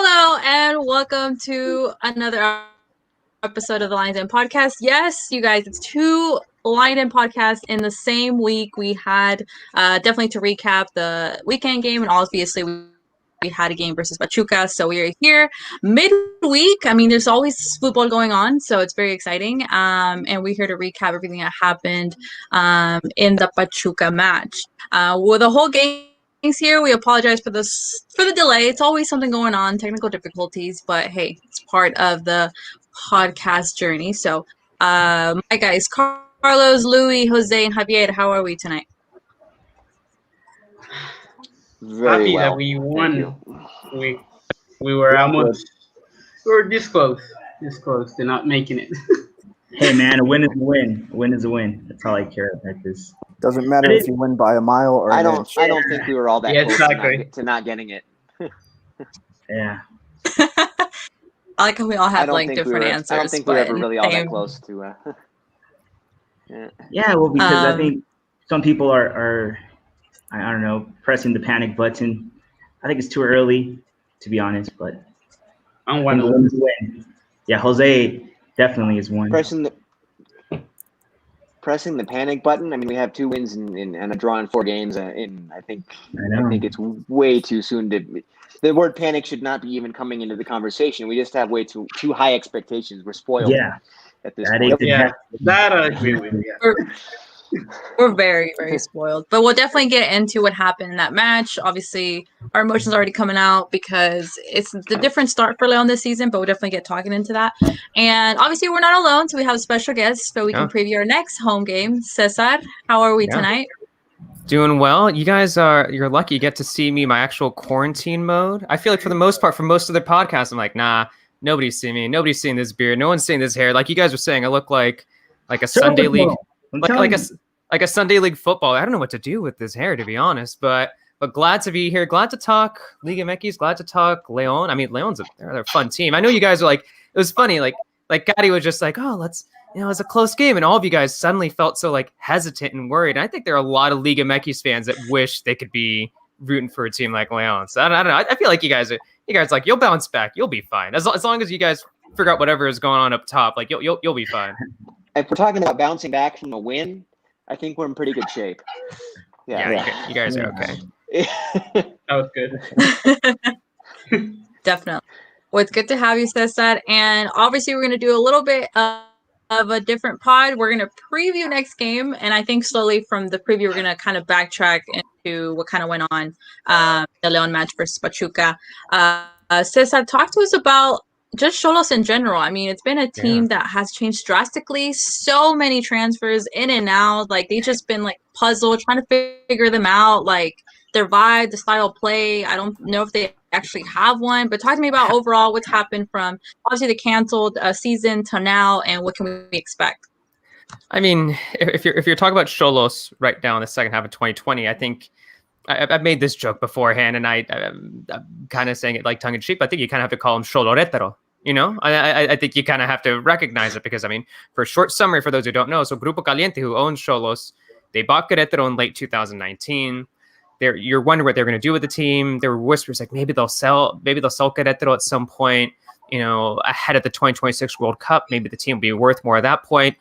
Hello and welcome to another episode of the Lions Den podcast. Yes, you guys, it's two Lions Den podcasts in the same week. We had definitely to recap the weekend game, and obviously we had a game versus Pachuca. So we are here midweek. I mean, there's always football going on, so it's very exciting. And we're here to recap everything that happened in the Pachuca match. With the whole game here, we apologize for the delay. It's always something going on, technical difficulties, but hey, it's part of the podcast journey. So, my guys, Carlos, Louis, Jose, and Javier, how are we tonight? Very Happy well. that we won. We were almost this close to not making it. Hey man, a win is a win. A win is a win. That's all I care about this. Doesn't matter if you win by a mile or I an don't. inch. I don't think we were all that Yeah, close exactly. to not getting it. Yeah. I like how we all I have don't like think different we were. answers. I don't think we were but ever really all that same. close to. Yeah, well, because I think some people are I don't know, pressing the panic button. I think it's too early, to be honest, but I'm I one think of a win them. is a win. Yeah, Jose definitely is one. Pressing the panic button. I mean, we have 2 wins and a draw in 4 games. I think it's way too soon to. The word panic should not be even coming into the conversation. We just have way too high expectations. We're spoiled. Yeah, At this that point. ain't Yeah, that I agree with. Yeah. We're very, very spoiled. But we'll definitely get into what happened in that match. Obviously, our emotions are already coming out because it's the different start for Leon this season, but we'll definitely get talking into that. And obviously, we're not alone, so we have a special guest, so we can preview our next home game. Cesar, how are we tonight? Doing well. You guys you're lucky you get to see me my actual quarantine mode. I feel like for the most part, for most of the podcasts, I'm like, nah, nobody's seeing me. Nobody's seeing this beard. No one's seeing this hair. Like you guys were saying, I look like a Sunday league. Like a Sunday league football. I don't know what to do with this hair, to be honest, but glad to be here. Glad to talk Liga MX. Glad to talk Leon. I mean, Leon's they're a fun team. I know you guys are like, it was funny. Like Gatti was just like, oh, it's a close game. And all of you guys suddenly felt so like hesitant and worried. And I think there are a lot of Liga MX fans that wish they could be rooting for a team like Leon. So I don't know. I feel like you guys like, you'll bounce back. You'll be fine. As long as you guys figure out whatever is going on up top, like you'll be fine. If we're talking about bouncing back from a win, I think we're in pretty good shape. Yeah. You guys are okay. That was good. Definitely. Well, it's good to have you, Cesar. And obviously, we're going to do a little bit of a different pod. We're going to preview next game. And I think slowly from the preview, we're going to kind of backtrack into what kind of went on the Leon match versus Pachuca. Cesar, talk to us about just Xolos in general. I mean, it's been a team that has changed drastically. So many transfers in and out. Like, they've just been, like, puzzled, trying to figure them out. Like, their vibe, the style of play. I don't know if they actually have one. But talk to me about overall what's happened from, obviously, the canceled season to now, and what can we expect? I mean, if you're talking about Xolos right now in the second half of 2020, I think I've made this joke beforehand, and I'm kind of saying it like tongue-in-cheek, but I think you kind of have to call him Xoloretero. You know, I think you kind of have to recognize it because, I mean, for a short summary, for those who don't know, so Grupo Caliente, who owns Xolos, they bought Querétaro in late 2019. You're wondering what they're going to do with the team. There were whispers like maybe they'll sell Querétaro at some point, ahead of the 2026 World Cup. Maybe the team will be worth more at that point.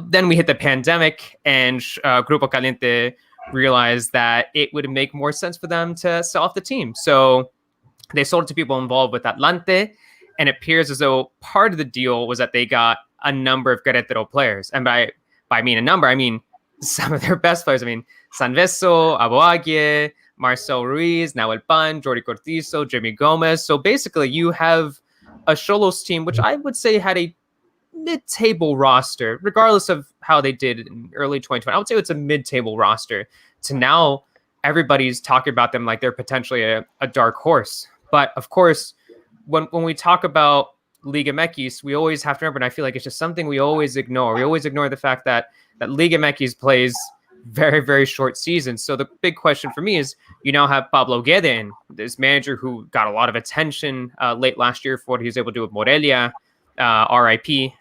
Then we hit the pandemic, and Grupo Caliente realized that it would make more sense for them to sell off the team. So they sold it to people involved with Atlante, and it appears as though part of the deal was that they got a number of Querétaro players. And by a number, I mean some of their best players. I mean, Sanveso, Aboagie, Marcel Ruiz, Nahuel Pan, Jordi Cortizo, Jimmy Gomez. So basically you have a Xolos team, which I would say had a mid-table roster, regardless of how they did in early 2020. I would say it's a mid-table roster. To now, everybody's talking about them like they're potentially a dark horse. But of course, when we talk about Liga MX, we always have to remember, and I feel like it's just something we always ignore. We always ignore the fact that Liga MX plays very, very short seasons. So the big question for me is, you now have Pablo Guede, this manager who got a lot of attention late last year for what he was able to do with Morelia. RIP.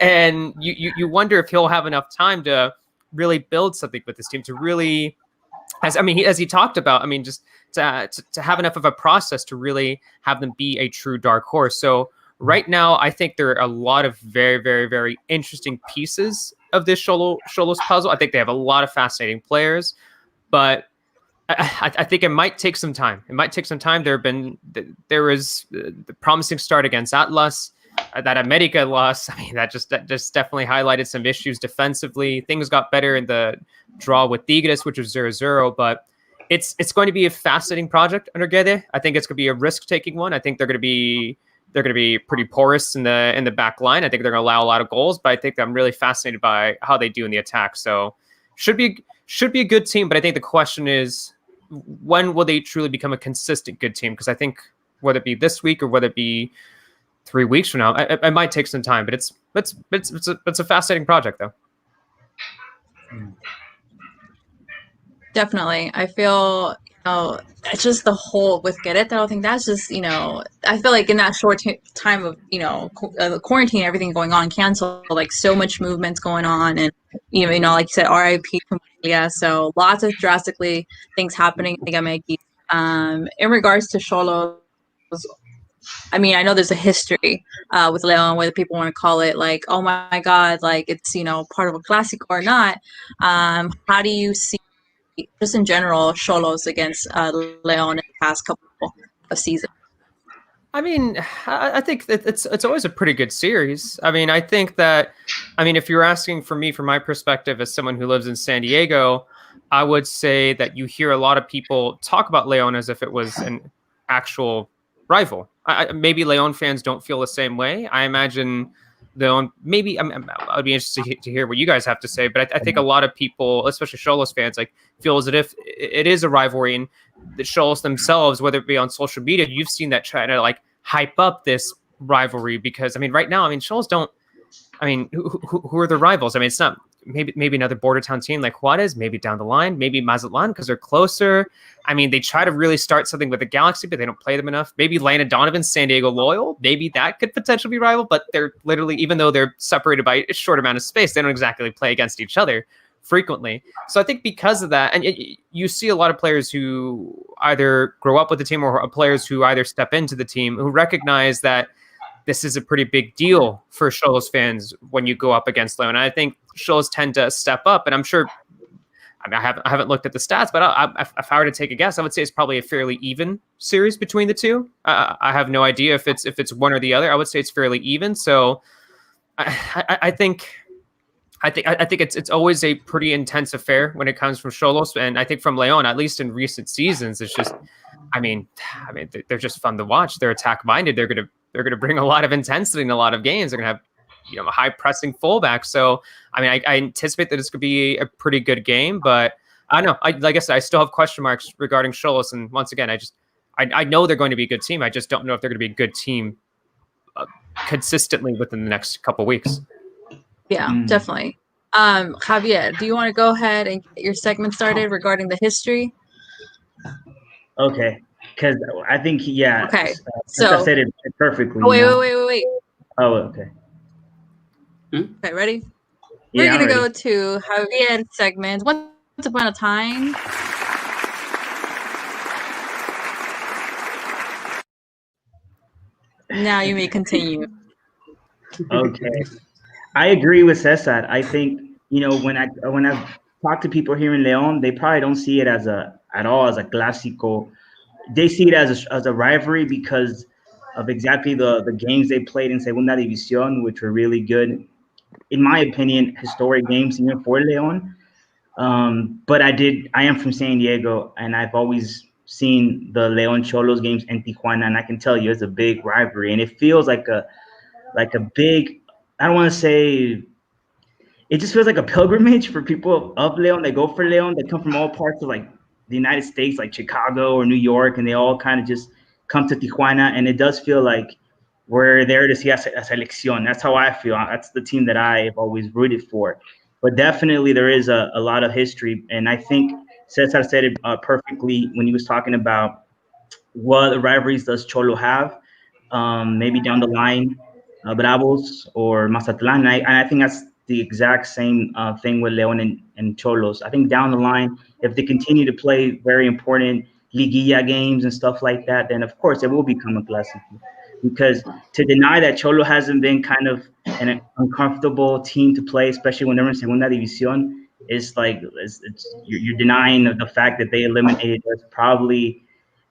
And you wonder if he'll have enough time to really build something with this team, to really, as he talked about, I mean, just to have enough of a process to really have them be a true dark horse. So right now, I think there are a lot of very, very, very interesting pieces of this Xolos puzzle. I think they have a lot of fascinating players, but I think it might take some time. It might take some time. There was the promising start against Atlas, that America loss. I mean, that just definitely highlighted some issues defensively. Things got better in the draw with Tigres, which was 0-0, but it's going to be a fascinating project under Guede. I think it's going to be a risk-taking one. I think they're going to be pretty porous in the back line. I think they're going to allow a lot of goals, but I think I'm really fascinated by how they do in the attack. So should be a good team, but I think the question is, when will they truly become a consistent good team? Because I think whether it be this week or whether it be 3 weeks from now, it might take some time. But it's a fascinating project, though. Definitely. I feel, it's just the whole with Querétaro. I think that's just, I feel like in that short time of, the quarantine, everything going on, cancel, like so much movements going on. And, like you said, RIP from Maria. So lots of drastically things happening in Gamegi. In regards to Xolos, I mean, I know there's a history with Leon, whether people want to call it like, oh my God, like it's, part of a Clásico or not. How do you see, just in general, Xolos against Leon in the past couple of seasons? I mean, I think that it's always a pretty good series. I mean, I think that, if you're asking for me, from my perspective as someone who lives in San Diego, I would say that you hear a lot of people talk about Leon as if it was an actual rival. Maybe Leon fans don't feel the same way. I imagine Leon, maybe I'd be interested to hear what you guys have to say, but I think a lot of people, especially Xolos fans, like feel as if it is a rivalry, and the Xolos themselves, whether it be on social media, you've seen that try to like hype up this rivalry because right now, Xolos don't. Who are the rivals? It's not maybe another border town team like Juarez, maybe down the line, maybe Mazatlan because they're closer. They try to really start something with the Galaxy, but they don't play them enough. Maybe Lana Donovan, San Diego Loyal, maybe that could potentially be rival, but they're literally, even though they're separated by a short amount of space, they don't exactly play against each other frequently. So I think because of that, and you see a lot of players who either grow up with the team or players who either step into the team who recognize that this is a pretty big deal for Xolos fans when you go up against Leon. And I think Xolos tend to step up, and I'm sure, I haven't looked at the stats, but if I were to take a guess, I would say it's probably a fairly even series between the two. I have no idea if it's one or the other. I would say it's fairly even. So I think it's always a pretty intense affair when it comes from Xolos, and I think from Leon, at least in recent seasons, it's just, they're just fun to watch. They're attack minded. They're gonna bring a lot of intensity in a lot of games. They're gonna have a high pressing fullback. So I anticipate that it's gonna be a pretty good game, but I don't know. Like I said, I still have question marks regarding Xolos, and once again, I know they're going to be a good team. I just don't know if they're going to be a good team consistently within the next couple weeks. Yeah, definitely. Javier, do you want to go ahead and get your segment started regarding the history? Okay, because I think Okay, so I said it perfectly. Oh, wait. Oh, okay. Okay, ready? Yeah, We're gonna go to Javier's segment. Once upon a time. Now you may continue. Okay, I agree with Cesar. I think when I talk to people here in Leon, they probably don't see it at all as a clásico. They see it as a rivalry because of exactly the games they played in Segunda División, which were really good, in my opinion, historic games even for Leon. But I am from San Diego, and I've always seen the Leon Xolos games in Tijuana, and I can tell you it's a big rivalry, and it feels like a big, I don't want to say, it just feels like a pilgrimage for people of Leon. They go for Leon. They come from all parts of like the United States, like Chicago or New York, and they all kind of just come to Tijuana, and it does feel like we're there to see a selección. That's how I feel. That's the team that I've always rooted for. But definitely there is a lot of history, and I think Cesar said it perfectly when he was talking about what rivalries does Cholo have, maybe down the line, Bravos or Mazatlan. And I think that's the exact same thing with Leon and Xolos. I think down the line, if they continue to play very important liguilla games and stuff like that, then of course it will become a clásico. Because to deny that Cholo hasn't been kind of an uncomfortable team to play, especially when they're in Segunda División, is like you're denying the fact that they eliminated us. Probably,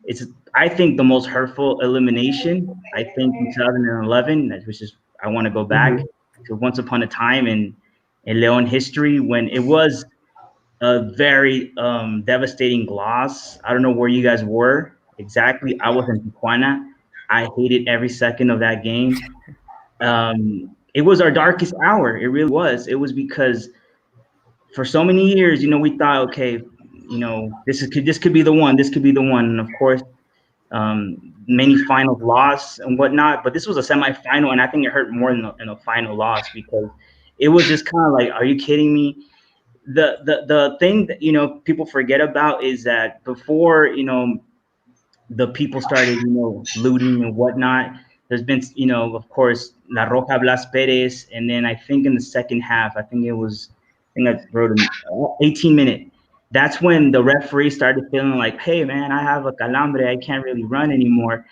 it's I think the most hurtful elimination. I think in 2011, which is I want to go back to once upon a time in León history when it was a very devastating loss. I don't know where you guys were exactly. I was in Tijuana. I hated every second of that game. It was our darkest hour. It really was. It was because for so many years, we thought, okay, this could be the one. This could be the one. And of course, many finals lost and whatnot. But this was a semifinal, and I think it hurt more than a final loss because it was just kind of like, are you kidding me? The thing that people forget about is that before the people started looting and whatnot, there's been of course La Roja Blas Perez, and then I think in the second half, I think I wrote an 18-minute. That's when the referee started feeling like, hey man, I have a calambre, I can't really run anymore.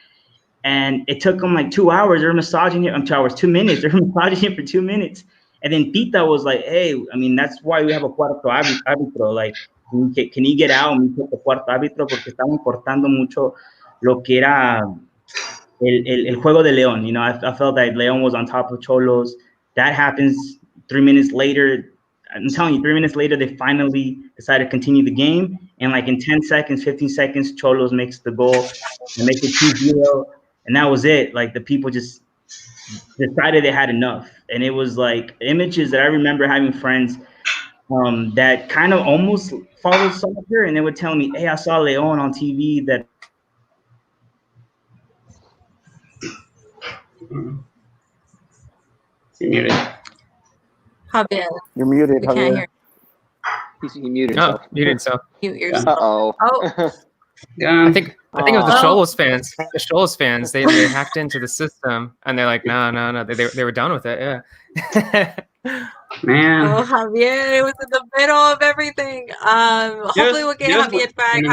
And it took them like 2 hours. They're massaging him. 2 hours, 2 minutes. They're massaging him for 2 minutes. And then Tita was like, hey, I mean, that's why we have a cuarto árbitro. Like, can he get out and put the cuarto árbitro? Porque estaba importando mucho lo que era el juego de León. I felt that León was on top of Xolos. That happens 3 minutes later. I'm telling you, 3 minutes later, they finally decided to continue the game. And like in 10 seconds, 15 seconds, Xolos makes the goal and makes it 2-0. And that was it. Like the people just decided they had enough. And it was like images that I remember having friends that kind of almost followed soccer. And they would tell me, hey, I saw León on TV that. You're muted. Javier. You're muted, We can't Javier. hear. He muted himself. Muted himself. Mute yourself. Uh-oh. Oh, I think it was the Oh. Xolos fans. The Xolos fans, they hacked into the system and they're like, no. They were done with it. Yeah. Man. oh, Javier, it was in the middle of everything. Hopefully we'll get Javier back.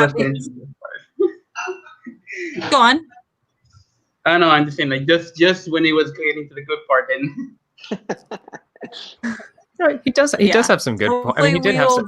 Go on. I know, I'm just saying, like, just when he was getting to the good part, then. No, he does have some good points. I mean, he did have some.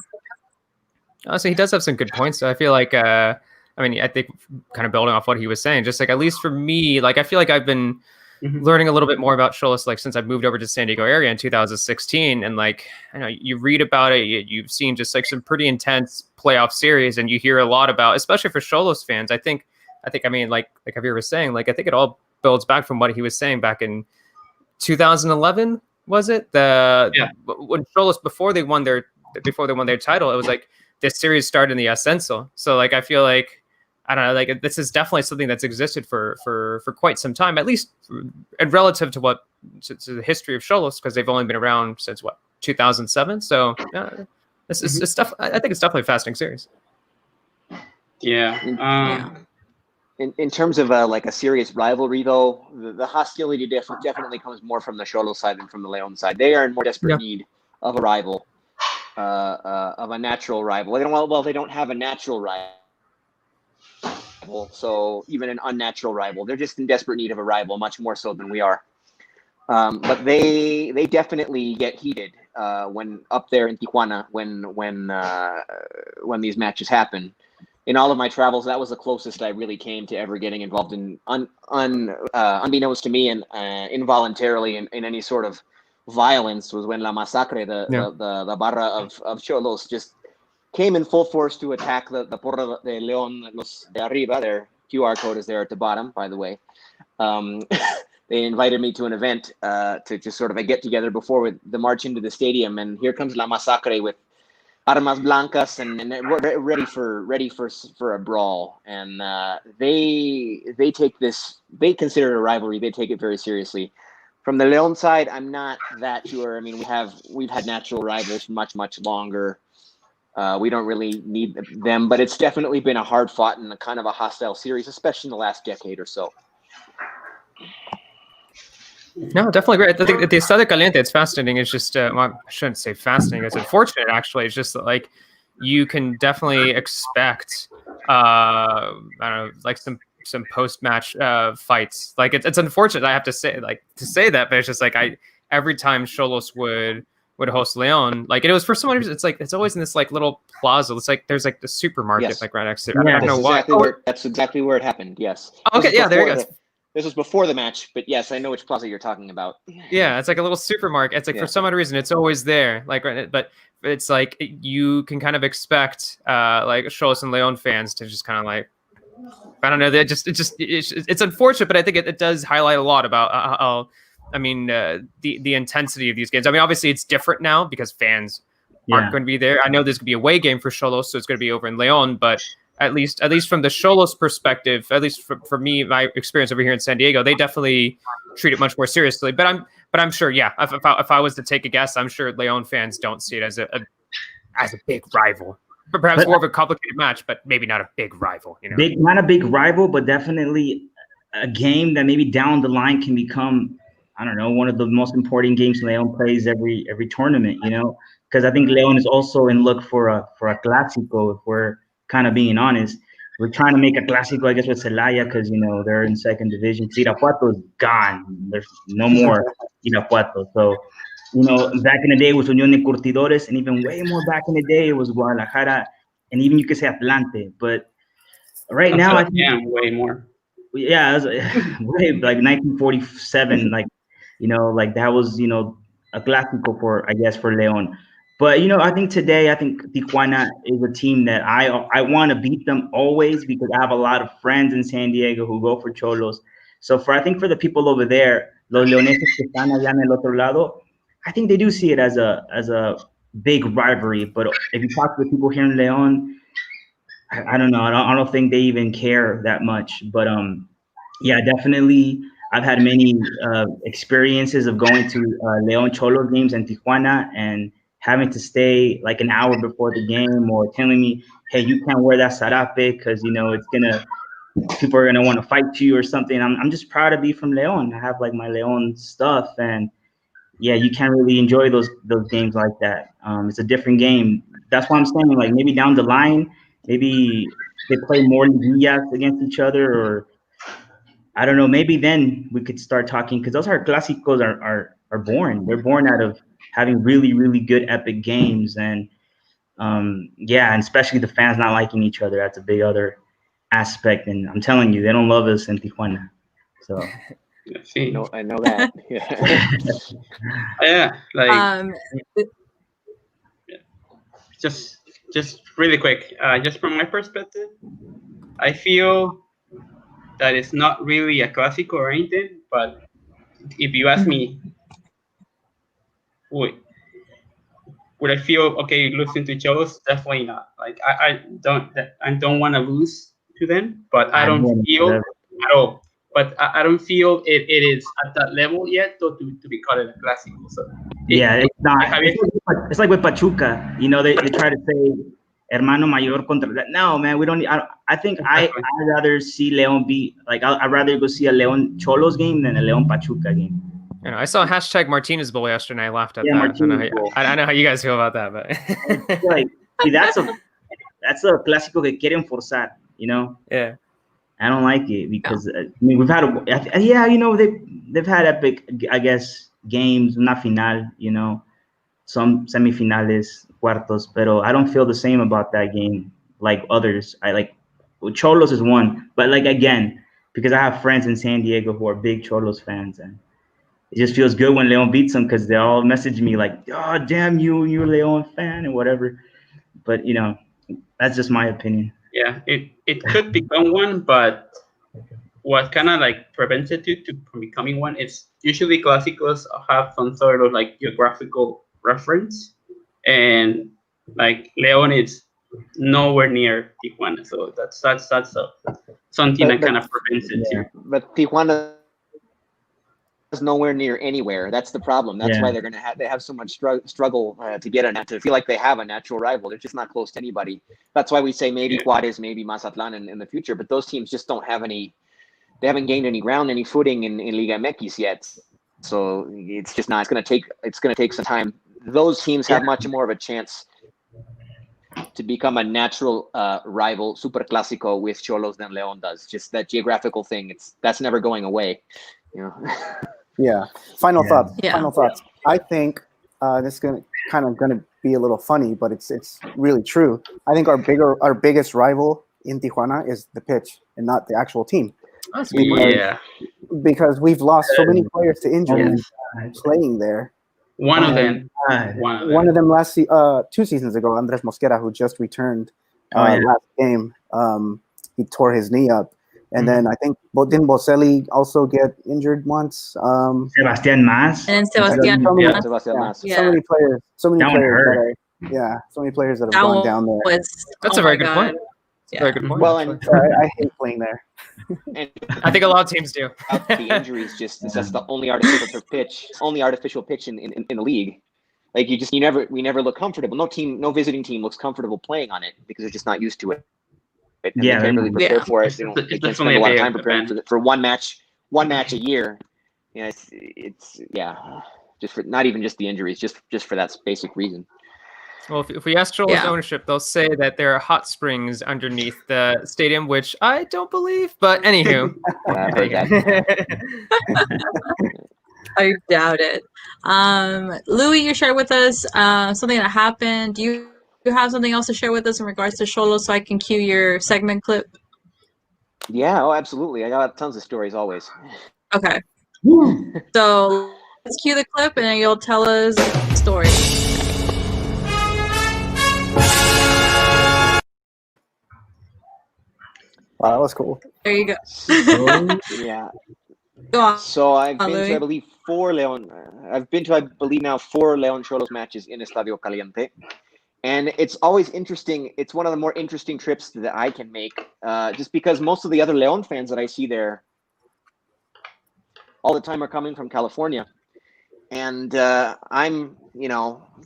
Also, he does have some good points. So I feel like, I think kind of building off what he was saying, just like at least for me, like I feel like I've been learning a little bit more about Xolos like since I moved over to the San Diego area in 2016, and like I know you read about it, you've seen just like some pretty intense playoff series, and you hear a lot about, especially for Xolos fans. I think like Javier was saying, like I think it all builds back from what he was saying back in 2011. Was it when Xolos before they won their title? It was like this series started in the Ascenso. So like I feel like I don't know, like this is definitely something that's existed for quite some time, at least and relative to to the history of Xolos, because they've only been around since 2007. So this is stuff. I think it's definitely a fascinating series. Yeah. In terms of like a serious rivalry, though, the hostility definitely comes more from the Xolos side than from the León side. They are in more desperate need of a rival, of a natural rival. They don't have a natural rival, so even an unnatural rival. They're just in desperate need of a rival, much more so than we are. But they definitely get heated when up there in Tijuana when these matches happen. In all of my travels, that was the closest I really came to ever getting involved in, unbeknownst to me and involuntarily in any sort of violence, was when La Masacre, the barra of Xolos, just came in full force to attack the Porra de León, los de arriba. Their QR code is there at the bottom, by the way. They invited me to an event to just sort of a get-together before the march into the stadium, and here comes La Masacre with armas blancas and ready for a brawl, and they take this, they consider it a rivalry. They take it very seriously. From the León side, I'm not that sure. I mean, we've had natural rivals much longer. We don't really need them, but it's definitely been a hard fought and a kind of a hostile series, especially in the last decade or so. No, definitely great. I think the Estadio Caliente, it's fascinating. It's just, I shouldn't say fascinating. It's unfortunate, actually. It's just that, like, you can definitely expect I don't know, like some post-match fights. Like it's unfortunate I have to say that, but it's just like every time Xolos would host Leon, like, and it was for someone who's, it's like, it's always in this like little plaza. It's like there's like the supermarket like right next to it. Yeah, I don't know why. That's exactly where it happened. Yes. Okay, yeah, there you go. This was before the match, but yes, I know which plaza you're talking about. Yeah, it's like a little supermarket. It's like for some odd reason it's always there. Like, but it's like you can kind of expect like Xolos and Leon fans to just kind of like, I don't know. It's unfortunate, but I think it does highlight a lot about how the intensity of these games. I mean, obviously it's different now because fans aren't going to be there. I know there's going to be a away game for Xolos, so it's going to be over in Leon, but at least from the Xolos perspective, at least for me, my experience over here in San Diego, they definitely treat it much more seriously. But I'm sure, yeah, if I was to take a guess, I'm sure Leon fans don't see it as a big rival. But perhaps more of a complicated match, but maybe not a big rival. You know, not a big rival, but definitely a game that maybe down the line can become, I don't know, one of the most important games Leon plays every tournament. You know, because I think Leon is also in look for a clásico. If we're kind of being honest, we're trying to make a clásico, I guess, with Celaya because they're in second division. Irapuato is gone. There's no more Irapuato. So. Back in the day it was Unión de Curtidores, and even way more back in the day it was Guadalajara, and even you could say Atlante. But right now, I think way more. Yeah, it was, way like 1947, like like that was a clásico for León. But I think today, Tijuana is a team that I want to beat them always because I have a lot of friends in San Diego who go for Xolos. So for the people over there, los leoneses que están allá en el otro lado, I think they do see it as a big rivalry. But if you talk to the people here in León, I don't know. I don't think they even care that much. But yeah, definitely. I've had many experiences of going to León Xolos games in Tijuana and having to stay like an hour before the game, or telling me, "Hey, you can't wear that sarape because people are gonna want to fight you or something." I'm just proud to be from León. I have like my León stuff, and yeah, you can't really enjoy those games like that. It's a different game. That's why I'm saying, like, maybe down the line, maybe they play more liguillas against each other, or I don't know. Maybe then we could start talking, because those clásicos are born. They're born out of having really, really good epic games, and yeah, and especially the fans not liking each other. That's a big other aspect, and I'm telling you, they don't love us in Tijuana. So. I know that. Yeah, like just really quick, just from my perspective, I feel that it's not really a clásico or anything. But if you ask me, would I feel okay losing to Xolos? Definitely not. Like I don't want to lose to them, but I don't feel at all. But I don't feel it is at that level yet to be called a clásico. So it's not. It's like with Pachuca. They try to say hermano mayor contra that. No, man, we don't. I think I'd rather see León beat. Like I'd rather go see a León Xolos game than a León Pachuca game. I saw # Martinez Bowl yesterday. I laughed at that. I know how you guys feel about that, but like, see, that's a clásico que quieren forzar. Yeah. I don't like it because we've had they've had epic, I guess, games, una final, some semifinales, cuartos, pero I don't feel the same about that game like others. I like Xolos is one, but like again, because I have friends in San Diego who are big Xolos fans, and it just feels good when León beats them because they all message me like, "Oh, damn you're a León fan," and whatever. But that's just my opinion. Yeah, it could become one, but what kind of like prevents it from becoming one is usually clásicos have some sort of like geographical reference, and like León is nowhere near Tijuana, so that's something that kind of prevents it too. But Tijuana is nowhere near anywhere. That's the problem. That's why they have so much struggle to get to feel like they have a natural rival. They're just not close to anybody. That's why we say maybe Juárez, maybe Mazatlán in the future, but those teams just don't have any. They haven't gained any ground, any footing in Liga MX yet. So it's just not. It's going to take some time. Those teams have much more of a chance to become a natural rival, super clásico with Xolos than León does. Just that geographical thing. That's never going away. You know. Yeah. Final thoughts. Yeah. Final thoughts. I think this is gonna be a little funny, but it's really true. I think our biggest rival in Tijuana is the pitch and not the actual team. Because we've lost so many players to injury playing there. One of them last 2 seasons ago, Andres Mosquera, who just returned last game, he tore his knee up. And then I think didn't Boselli also get injured once? Sebastian Mas. And Sebastian Mas. So many players. So many players that have gone down there. That's a very good point. Yeah. Very good point. Well, I hate playing there. And I think a lot of teams do. The injuries that's the only artificial pitch in the league. Like we never look comfortable. No visiting team looks comfortable playing on it because they're just not used to it. And they can't really prepare for it. They can't spend a lot of time preparing for one match a year. Yeah, it's just for not even just the injuries, just for that basic reason. Well, if we ask Xolos ownership, they'll say that there are hot springs underneath the stadium, which I don't believe. But anywho, I've heard that. I doubt it. Louis, you shared with us something that happened. Do you have something else to share with us in regards to Xolos so I can cue your segment clip? Yeah, absolutely. I got tons of stories always. Okay. So let's cue the clip and then you'll tell us the story. Wow, that was cool. There you go. Yeah. Go on. So I've been Louis. to, I believe, 4 León Xolos matches in Estadio Caliente. And it's always interesting. It's one of the more interesting trips that I can make, just because most of the other León fans that I see there all the time are coming from California. And I'm,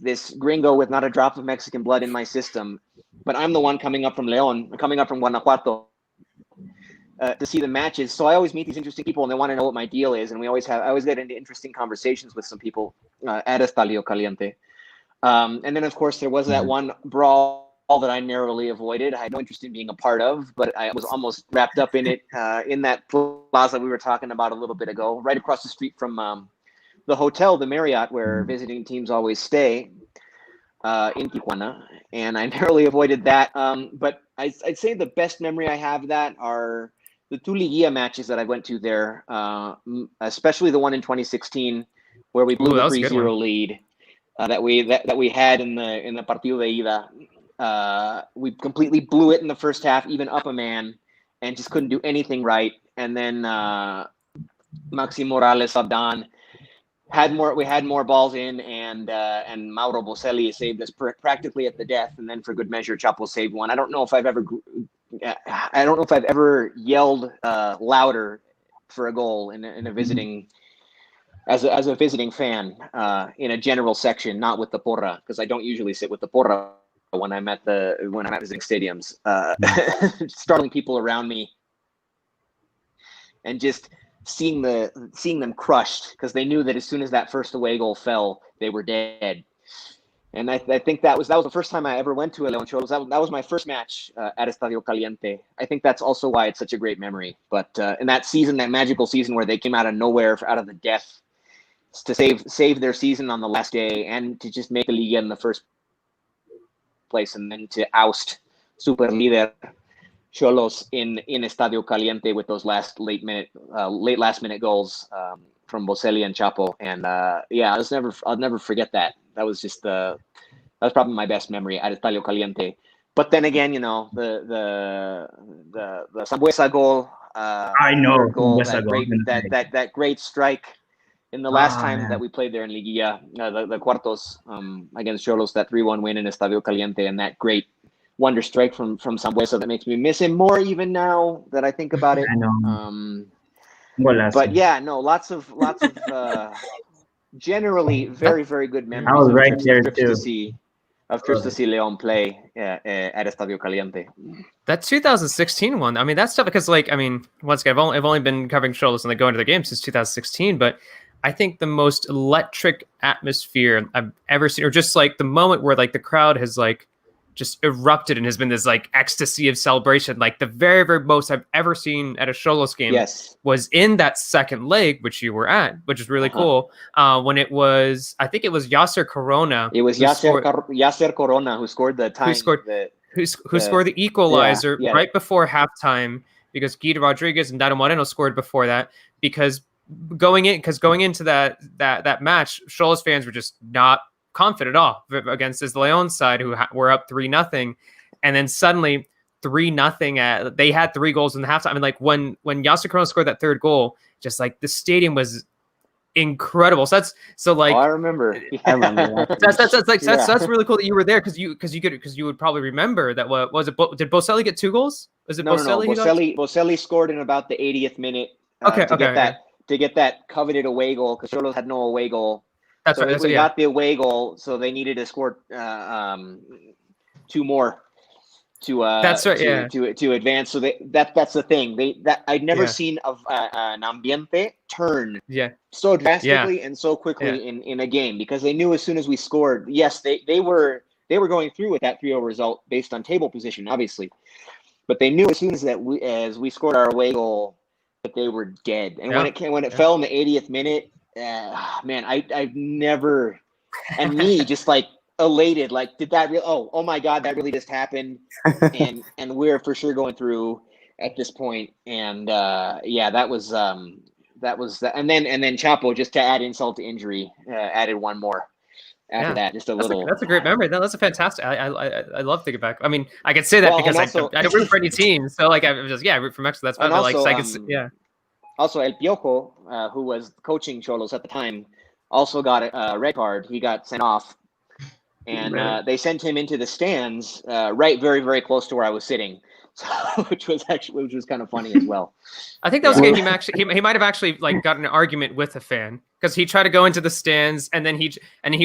this gringo with not a drop of Mexican blood in my system, but I'm the one coming up from Guanajuato to see the matches. So I always meet these interesting people and they want to know what my deal is. And I always get into interesting conversations with some people at Estadio Caliente. And then, of course, there was that one brawl that I narrowly avoided. I had no interest in being a part of, but I was almost wrapped up in it in that plaza we were talking about a little bit ago, right across the street from the hotel, the Marriott, where visiting teams always stay in Tijuana. And I narrowly avoided that. But I'd say the best memory I have of that are the 2 Liguilla matches that I went to there, especially the one in 2016 where we blew the 3-0 lead. That we had in the partido de ida. We completely blew it in the first half, even up a man, and just couldn't do anything right. And then Maxi Morales Abdan we had more balls in, and Mauro Boselli saved us practically at the death. And then for good measure, Chapo saved one. I don't know if I've ever yelled louder for a goal in a visiting. As a visiting fan in a general section, not with the porra, because I don't usually sit with the porra when I'm at visiting stadiums. Startling people around me and just seeing them crushed because they knew that as soon as that first away goal fell, they were dead. And I think that was the first time I ever went to a León Xolos. That was my first match at Estadio Caliente. I think that's also why it's such a great memory. But in that season, that magical season where they came out of nowhere, out of the death, to save their season on the last day and to just make the Liga in the first place, and then to oust Super Líder Xolos in Estadio Caliente with those late last minute goals from Boselli and Chapo. And I'll never forget that. That was probably my best memory at Estadio Caliente. But then again, the Sambuesa goal. I know goal, that great strike. In the last time that we played there in Liguilla, the Cuartos against Xolos, that 3-1 win in Estadio Caliente, and that great wonder strike from Sambuesa that makes me miss him more even now that I think about it. I know. But yeah, no, lots of generally very, very good memories. I was right there trips too. Trips to see León play at Estadio Caliente. That 2016 one, I mean, that's tough because, once again, I've only been covering Xolos and going to their games since 2016, but I think the most electric atmosphere I've ever seen, or just the moment where the crowd has just erupted and has been this like ecstasy of celebration. Like the very, very most I've ever seen at a Xolos game was in that second leg, which you were at, which is really cool. When it was, I think it was Yasser Corona. It was Yasser Corona who scored the time. Who scored the equalizer right before halftime, because Guido Rodriguez and Dado Moreno scored before that, because going into that match, Xolos fans were just not confident at all against this Leon side, who were up 3-0, and then suddenly 3-0 they had 3 goals in the halftime. I mean, like when Yasser Corona scored that third goal, just like the stadium was incredible. I remember. That's really cool that you were there, because you would probably remember that. What was it? Did Boselli get 2 goals? Was it Boselli? Boselli scored in about the 80th minute. To get that coveted away goal, because Xolos had no away goal. That's right. We got the away goal, so they needed to score 2 more to advance. So that's the thing. I'd never seen an ambiente turn so drastically and so quickly in a game, because they knew as soon as we scored, yes, they were going through with that 3-0 result based on table position, obviously, but they knew as soon as we scored our away goal that they were dead. And when it fell in the 80th minute, man, I've never, and me just like elated, like, did that oh my God, that really just happened. and we're for sure going through at this point. And that was and then Chapo, just to add insult to injury, added 1 more after that. Just little. That's a great memory. That's a fantastic. I love thinking back. I mean, I can say that because I don't root for any team, so like I just I root for Mexico. That's fine. Also, like Also, El Piojo, who was coaching Xolos at the time, also got a red card. He got sent off, and they sent him into the stands, right, very, very close to where I was sitting, which was kind of funny as well. I think that was a game he might have actually like gotten an argument with a fan, because he tried to go into the stands, and then he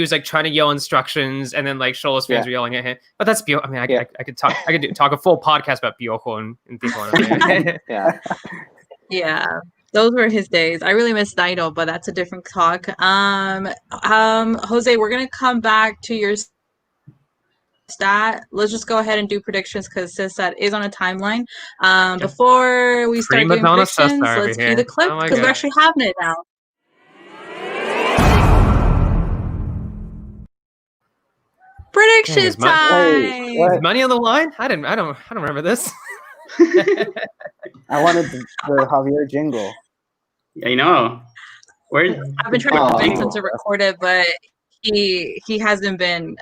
was like trying to yell instructions, and then like Xolos fans were yelling at him. But that's Piojo. I mean, I could talk a full podcast about Piojo and Tijuana. Yeah. Those were his days. I really miss Dido, but that's a different talk. Jose, we're gonna come back to your stat. Let's just go ahead and do predictions, because that is on a timeline. Before we start doing predictions, let's cue the clip, because we're actually having it now. Predictions time. Is money on the line? I don't remember this. I wanted the Javier jingle. Yeah, I know. I've been trying to convince him to record it, but he hasn't been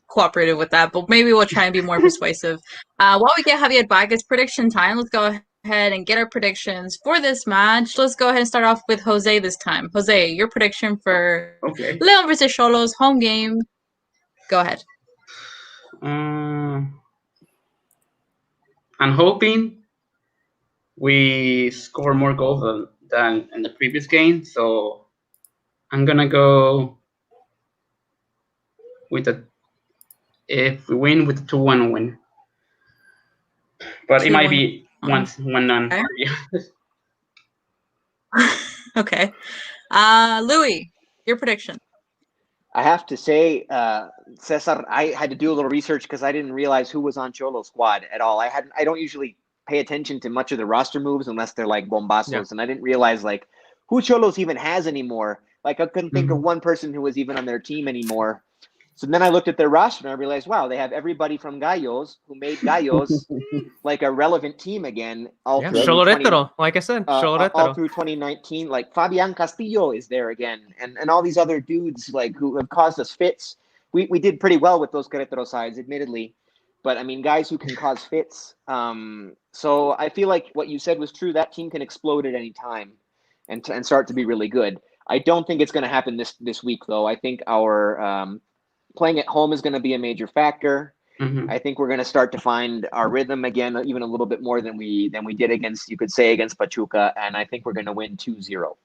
cooperative with that. But maybe we'll try and be more persuasive. While we get Javier back, it's prediction time. Let's go ahead and get our predictions for this match. Let's go ahead and start off with Jose this time. Jose, your prediction for Leon versus Xolos home game. Go ahead. I'm hoping we score more goals than in the previous game, so I'm gonna go with if we win, with a 2-1 win. But it might be 1-0. Okay. Louis, your prediction. I have to say, Cesar, I had to do a little research because I didn't realize who was on Xolos squad at all. I don't usually pay attention to much of the roster moves unless they're like bombazos, and I didn't realize like who Xolos even has anymore. Like I couldn't think of one person who was even on their team anymore. So then I looked at their roster and I realized, wow, they have everybody from Gallos, who made Gallos like a relevant team again. Xoloretero, like I said, all through 2019. Like Fabian Castillo is there again, and all these other dudes like who have caused us fits. We did pretty well with those Querétaro sides, admittedly, but I mean guys who can cause fits. So I feel like what you said was true. That team can explode at any time, and start to be really good. I don't think it's going to happen this week though. I think our playing at home is going to be a major factor. I think we're going to start to find our rhythm again, even a little bit more than we did against Pachuca, and I think we're going to win 2-0.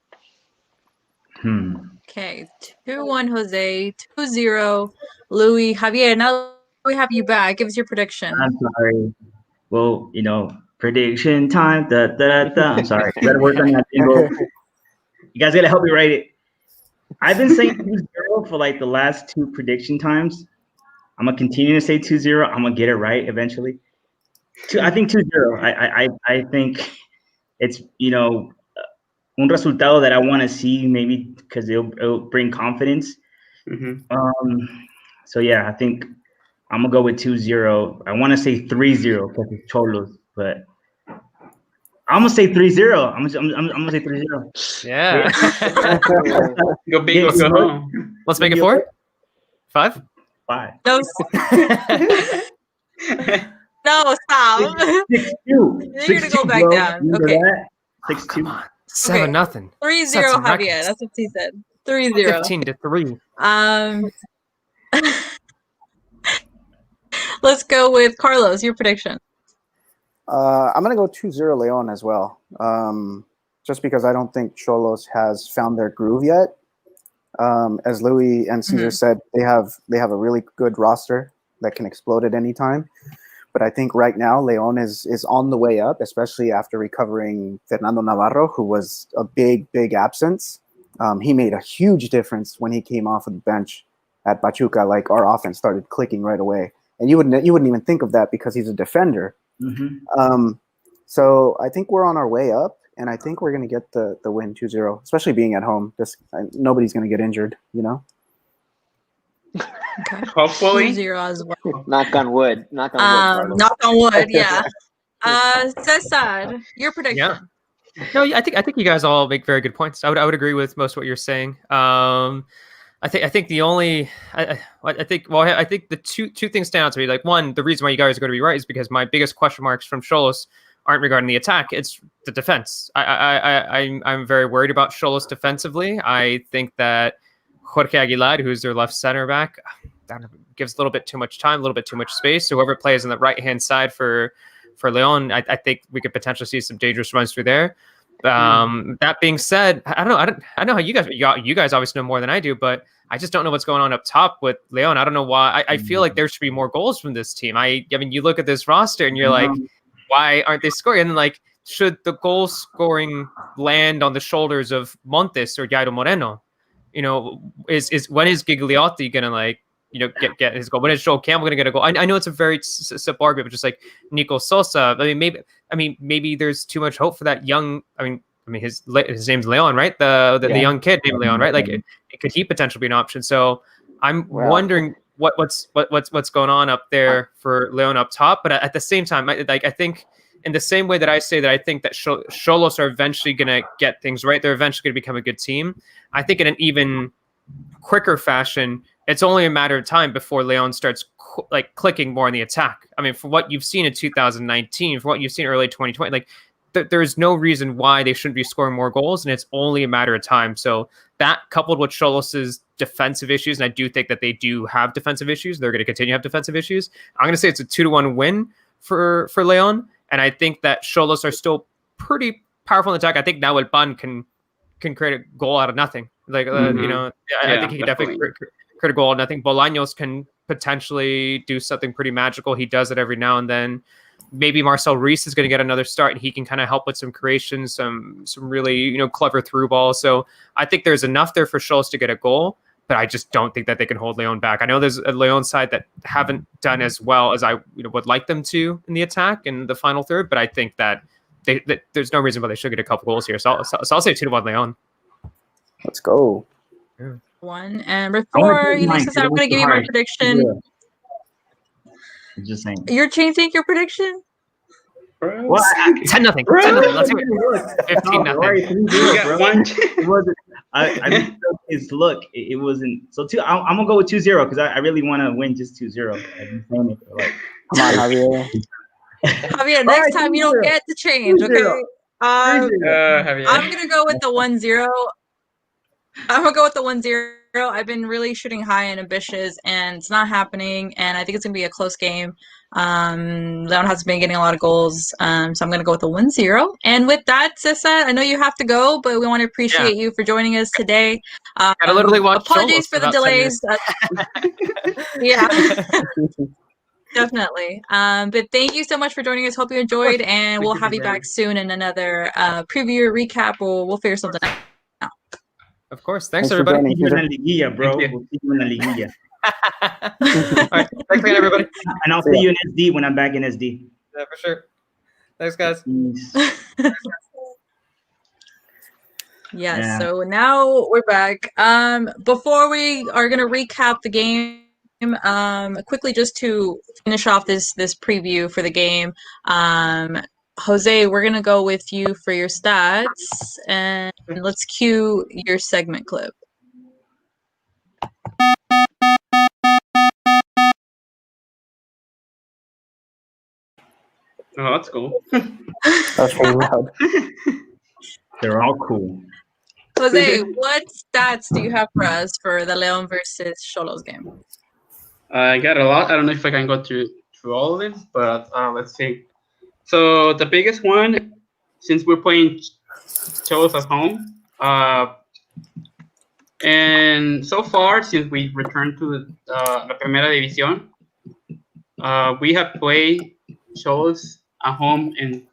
Okay, 2-1 Jose, 2-0 Louis. Javier, now that we have you back, give us your prediction. I'm sorry. Well, prediction time. I'm sorry. Gotta work on that jingle. You guys gotta help me write it. I've been saying 2-0 for like the last 2 prediction times. I'm gonna continue to say 2-0. I'm gonna get it right eventually. I think 2-0. I think it's un resultado that I want to see, maybe because it'll bring confidence. So yeah, I think I'm gonna go with 2-0. I want to say 3-0 because it's Xolos, but I'm gonna say 3-0. I'm gonna say 3-0. Yeah. Go big or go home. Let's make it 4? 5? 5. No, no, stop. 6-2. You're gonna go back down. Okay. 6-2. 7-0. 3-0, Javier. That's what he said. 3-0. 15-3. Let's go with Carlos. Your prediction. I'm going to go 2-0 Leon as well. Just because I don't think Xolos has found their groove yet. As Louis and Cesar said, they have a really good roster that can explode at any time. But I think right now Leon is on the way up, especially after recovering Fernando Navarro, who was a big absence. He made a huge difference when he came off of the bench at Pachuca. Like, our offense started clicking right away, and you wouldn't even think of that because he's a defender. So I think we're on our way up, and I think we're going to get the win 2-0, especially being at home. Nobody's going to get injured, Okay. Hopefully. 2-0 as well. Knock on wood. Knock on wood. Knock on wood. Yeah. Cesar, your prediction. Yeah. No, I think you guys all make very good points. I would agree with most of what you're saying. I think the only I think the two things stand out to me. Like, one, the reason why you guys are going to be right is because my biggest question marks from Xolos aren't regarding the attack; it's the defense. I'm very worried about Xolos defensively. I think that Jorge Aguilar, who's their left center back, gives a little bit too much time, a little bit too much space. So whoever plays on the right hand side for Leon, I think we could potentially see some dangerous runs through there. That being said, I don't know how you guys obviously know more than I do, but I just don't know what's going on up top with Leon. I don't know why. I feel like there should be more goals from this team. I mean, you look at this roster and you're like, why aren't they scoring? And like, should the goal scoring land on the shoulders of Montes or Jairo Moreno? Is when is Gigliotti gonna get his goal? When is Joel Campbell gonna get a goal? I know it's a very subargument, but just like Nico Sosa. Maybe there's too much hope for that young. I mean, his name's Leon, right? The young kid named Leon, right? Like, could he potentially be an option? So I'm wondering what's going on up there for Leon up top. But at the same time, I think in the same way that I say that I think that Xolos are eventually going to get things right. They're eventually going to become a good team. I think in an even quicker fashion, it's only a matter of time before Leon starts clicking more in the attack. I mean, for what you've seen in 2019, for what you've seen early 2020, there's no reason why they shouldn't be scoring more goals, and it's only a matter of time. So that, coupled with Xolos' defensive issues, and I do think that they do have defensive issues. They're going to continue to have defensive issues. I'm going to say it's a 2-1 win for Leon, and I think that Xolos are still pretty powerful in the attack. I now El Pan can create a goal out of nothing. I think he can definitely create a goal out of nothing. Bolaños can potentially do something pretty magical. He does it every now and then. Maybe Marcel Reese is going to get another start, and he can kind of help with some creation, some really clever through balls. So I think there's enough there for Xolos to get a goal, but I just don't think that they can hold Leon back. I know there's a Leon side that haven't done as well as I would like them to in the attack in the final third, but I think that there's no reason why they should get a couple goals here. So I'll say 2-1 Leon. Let's go. Yeah. One. And before you leave, I'm going to give you my prediction. Just saying. You're changing your prediction? Well, 10-0. 10-0. Let's do it. 15-0. It wasn't. I missed his look. It wasn't. So I'm gonna go with 2-0 because I really want to win just 2-0. I've been saying it for come on, Javier. Javier, next time you don't get to change, okay? Javier. I'm gonna go with the 1-0. I'm gonna go with the 1-0. I've been really shooting high and ambitious, and it's not happening. And I think it's gonna be a close game. Leon has been getting a lot of goals, so I'm gonna go with the 1-0. And with that, Cesar, I know you have to go, but we want to appreciate you for joining us today. Gotta literally watch apologies Xolos for the delays. Yeah, definitely. But thank you so much for joining us. Hope you enjoyed, and we'll have you back soon in another preview recap. We'll figure something out. Of course. Thanks everybody. We'll see you in the liguilla, bro. We'll see you in the liguilla. All right. Thanks again, everybody. And I'll see you in SD when I'm back in SD. Yeah, for sure. Thanks, guys. Yes, Yeah. so now we're back. Before we are gonna recap the game, quickly just to finish off this preview for the game. Jose, we're gonna go with you for your stats, and let's cue your segment clip. Oh, that's cool. That's pretty loud. They're all cool. Jose, what stats do you have for us for the León versus Xolos game? I got a lot. I don't know if I can go through all of them, but let's see. So the biggest one, since we're playing Xolos at home, and so far since we returned to La Primera División, we have played Xolos at home in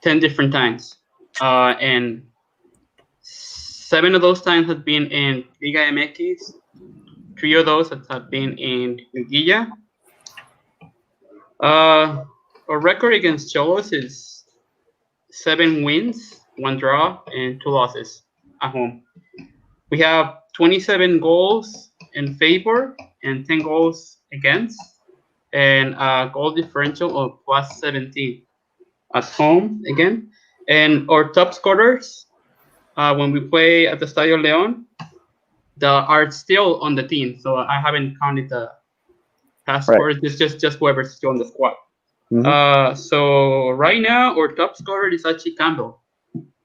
10 different times, and 7 of those times have been in Liga MX. 3 of those have been in Liguilla. Our record against Xolos is 7 wins, 1 draw, and 2 losses at home. We have 27 goals in favor and 10 goals against, and a goal differential of plus 17 at home again. And our top scorers, when we play at the Estadio León, are still on the team. So I haven't counted the past scorers. It's just whoever's still on the squad. Mm-hmm. So right now our top scorer is actually Campbell.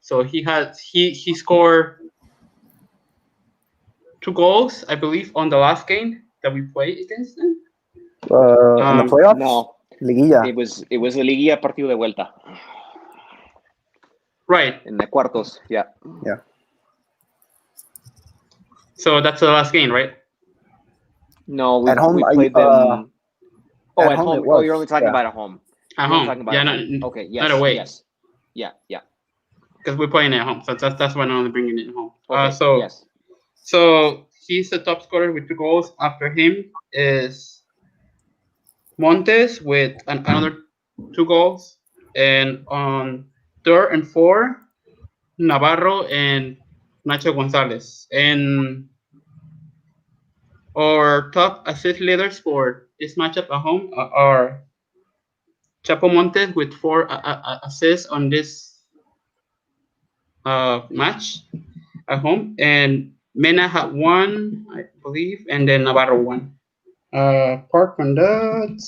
So he scored 2 goals, I believe, on the last game that we played against them. In the playoffs? No, Liguilla. it was the Liguilla partido de vuelta. Right. In the cuartos, yeah. Yeah. So that's the last game, right? No, we, At home, we played them. at At home home. it was, You're only talking yeah. about at home. At You're home. talking about Yeah, at not, home. Okay, yes. not away. Yes. Yeah. Because we're playing at home. So that's why I'm only bringing it home. Okay, yes. So he's the top scorer with 2 goals. After him is Montes with another 2 goals. And on 3rd and 4th, Navarro and Nacho Gonzalez. And our top assist leaders for this matchup at home are Chapo Montes with 4 assists on this match at home, and Mena had 1, I believe, and then Navarro 1. Apart from that,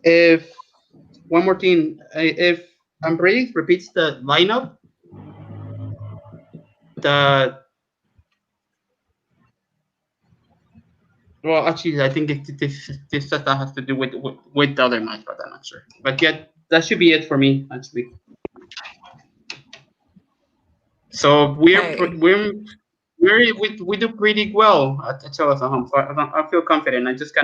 if one more thing, if Ambry repeats the lineup, well, actually, I think this stuff has to do with the other match, but I'm not sure. But yeah, that should be it for me, actually. So we do pretty well at Xolos at home. So I feel confident. I just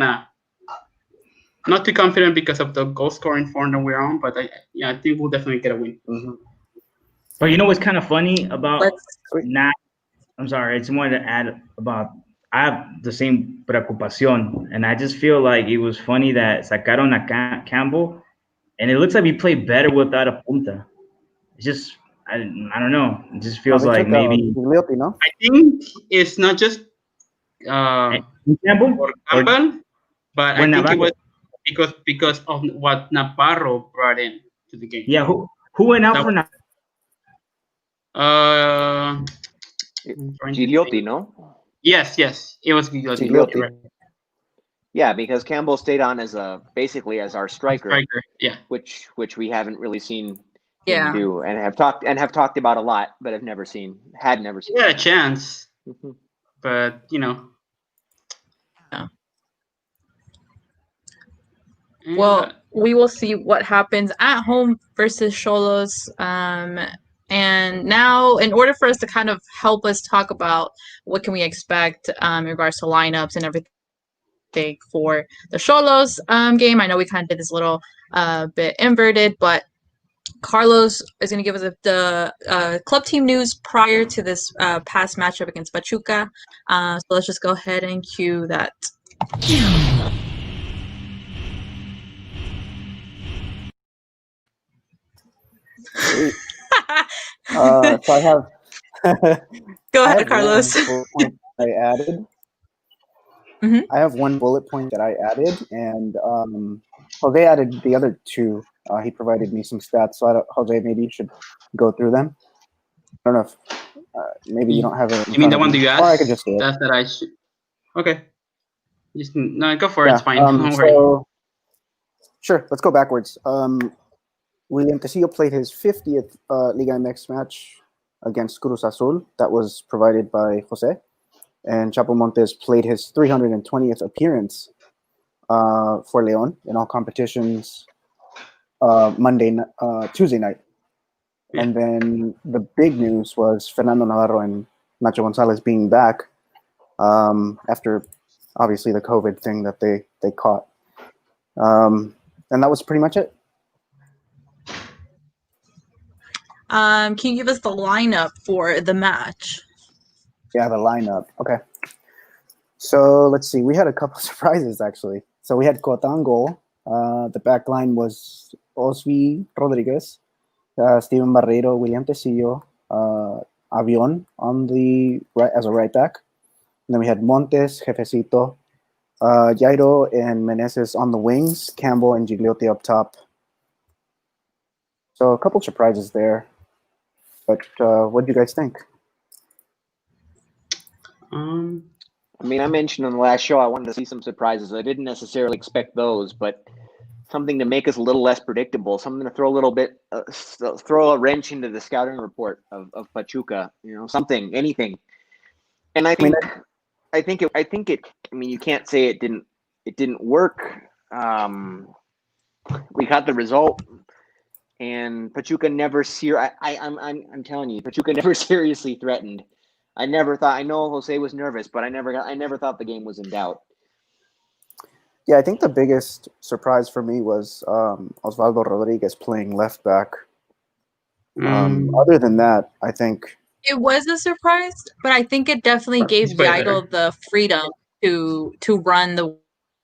not too confident because of the goal scoring form that we're on, but I think we'll definitely get a win. Mm-hmm. But you know what's kind of funny about Let's- not? I'm sorry. I just wanted to add about. I have the same preocupación, and I just feel like it was funny that sacaron a Campbell, and it looks like we played better without a punta. It's just I don't know. It just feels like maybe Gigliotti, no? I think it's not just Campbell or Campbell, but I think Navarro. it was because of what Navarro brought in to the game. Yeah, who went out for now? Gigliotti, no? Yes, it was Gigliotti. Gigliotti. Right. Yeah, because Campbell stayed on as basically as our striker, yeah. which we haven't really seen Yeah. him do, and have talked about a lot, but had never seen. Yeah, a chance, Mm-hmm. but you know. Yeah. Well, we will see what happens at home versus Xolos. And now, in order for us to kind of help us talk about what can we expect in regards to lineups and everything for the Xolos game, I know we kind of did this little bit inverted, but Carlos is going to give us the club team news prior to this past matchup against Pachuca. So let's just go ahead and cue that. So I have. Go I ahead, have Carlos. one bullet point I added. Mm-hmm. I have one bullet point that I added, and Jose added the other two. He provided me some stats, so Jose, maybe you should go through them. I don't know if maybe you don't have it. You mean the one that you asked? Or I could just do it. That I should. Okay. Just no, go for it. Yeah, It's fine. Don't worry. so, sure, let's go backwards. William Tecillo played his 50th Liga MX match against Cruz Azul. That was provided by Jose. And Chapo Montes played his 320th appearance for León in all competitions Tuesday night. Yeah. And then the big news was Fernando Navarro and Nacho Gonzalez being back after, obviously, the COVID thing that they caught. And that was pretty much it. Can you give us the lineup for the match? Yeah, the lineup. Okay. So let's see. We had a couple surprises, actually. So we had Cota on goal. The back line was Osvi Rodriguez, Steven Barreiro, William Tecillo, Avion on the right as a right back. And then we had Montes, Jefecito, Jairo and Meneses on the wings, Campbell and Gigliotti up top. So a couple surprises there. But what do you guys think? I mean, I mentioned on the last show I wanted to see some surprises. I didn't necessarily expect those, but something to make us a little less predictable, something to throw a little bit, throw a wrench into the scouting report of Pachuca. You know, something, anything. And I think it. I mean, you can't say it didn't work. We got the result, and Pachuca never I'm telling you, Pachuca never seriously threatened. I never thought. I know Jose was nervous, but I never thought the game was in doubt. Yeah, I think the biggest surprise for me was Osvaldo Rodriguez playing left back. Other than that, I think it was a surprise, but I think it definitely gave Jairo the freedom to run the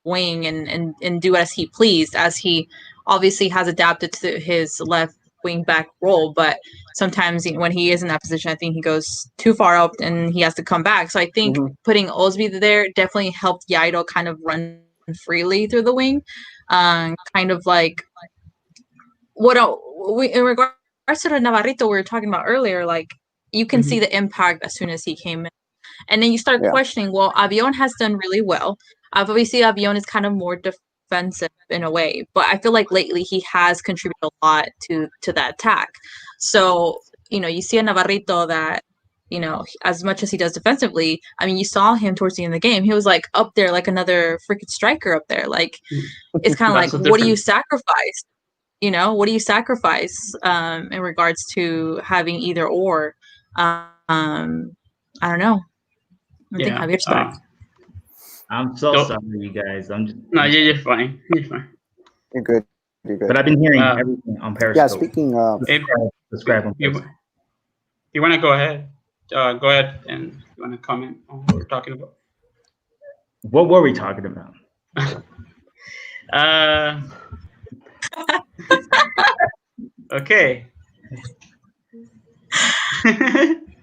wing and do as he pleased, as he obviously has adapted to his left wing back role. But sometimes when he is in that position, I think he goes too far up and he has to come back. So I think putting Osby there definitely helped Jairo kind of run freely through the wing, kind of like in regards to the Navarrito we were talking about earlier, like you can see the impact as soon as he came in, and then you start questioning. Well, Avion has done really well. Obviously, Avion is kind of more defensive in a way, but I feel like lately he has contributed a lot to that attack. So you see a Navarrito that, as much as he does defensively, I mean, you saw him towards the end of the game. He was like up there, like another freaking striker up there. Like, it's kind of like, what do you sacrifice? What do you sacrifice in regards to having either or? I don't know. I think Javier's back. I'm so sorry, you guys. No, you're fine. You're fine. You're good. But I've been hearing everything on Periscope. Yeah, speaking of... Subscribe on Periscope. You want to go ahead? Go ahead, and you want to comment on what we're talking about? What were we talking about? Okay.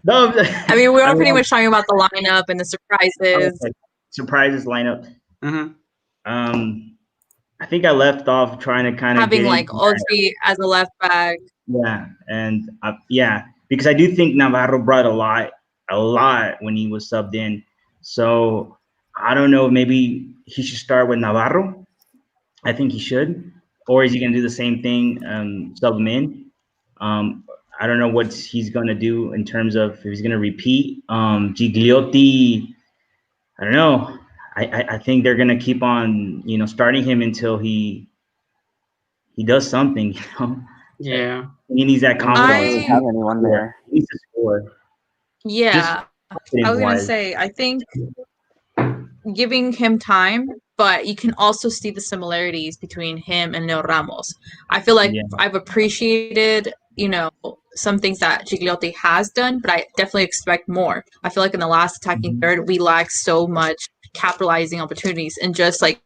No, I mean, we were pretty much talking about the lineup and the surprises. Surprises lineup. I think I left off trying to kind of having like Ozzy as a left back. Yeah, and because I do think Navarro brought a lot when he was subbed in. So I don't know, maybe he should start with Navarro. I think he should, or is he gonna do the same thing, sub him in? I don't know what he's gonna do in terms of if he's gonna repeat. Gigliotti, I don't know. I think they're gonna keep on, starting him until he does something. Yeah. He needs that confidence. I don't have anyone there. He needs to score. Yeah, I was gonna say, I think giving him time but you can also see the similarities between him and Leo Ramos. I feel like I've appreciated, some things that Gigliotti has done, but I definitely expect more. I feel like in the last attacking third, we lacked so much capitalizing opportunities, and just like,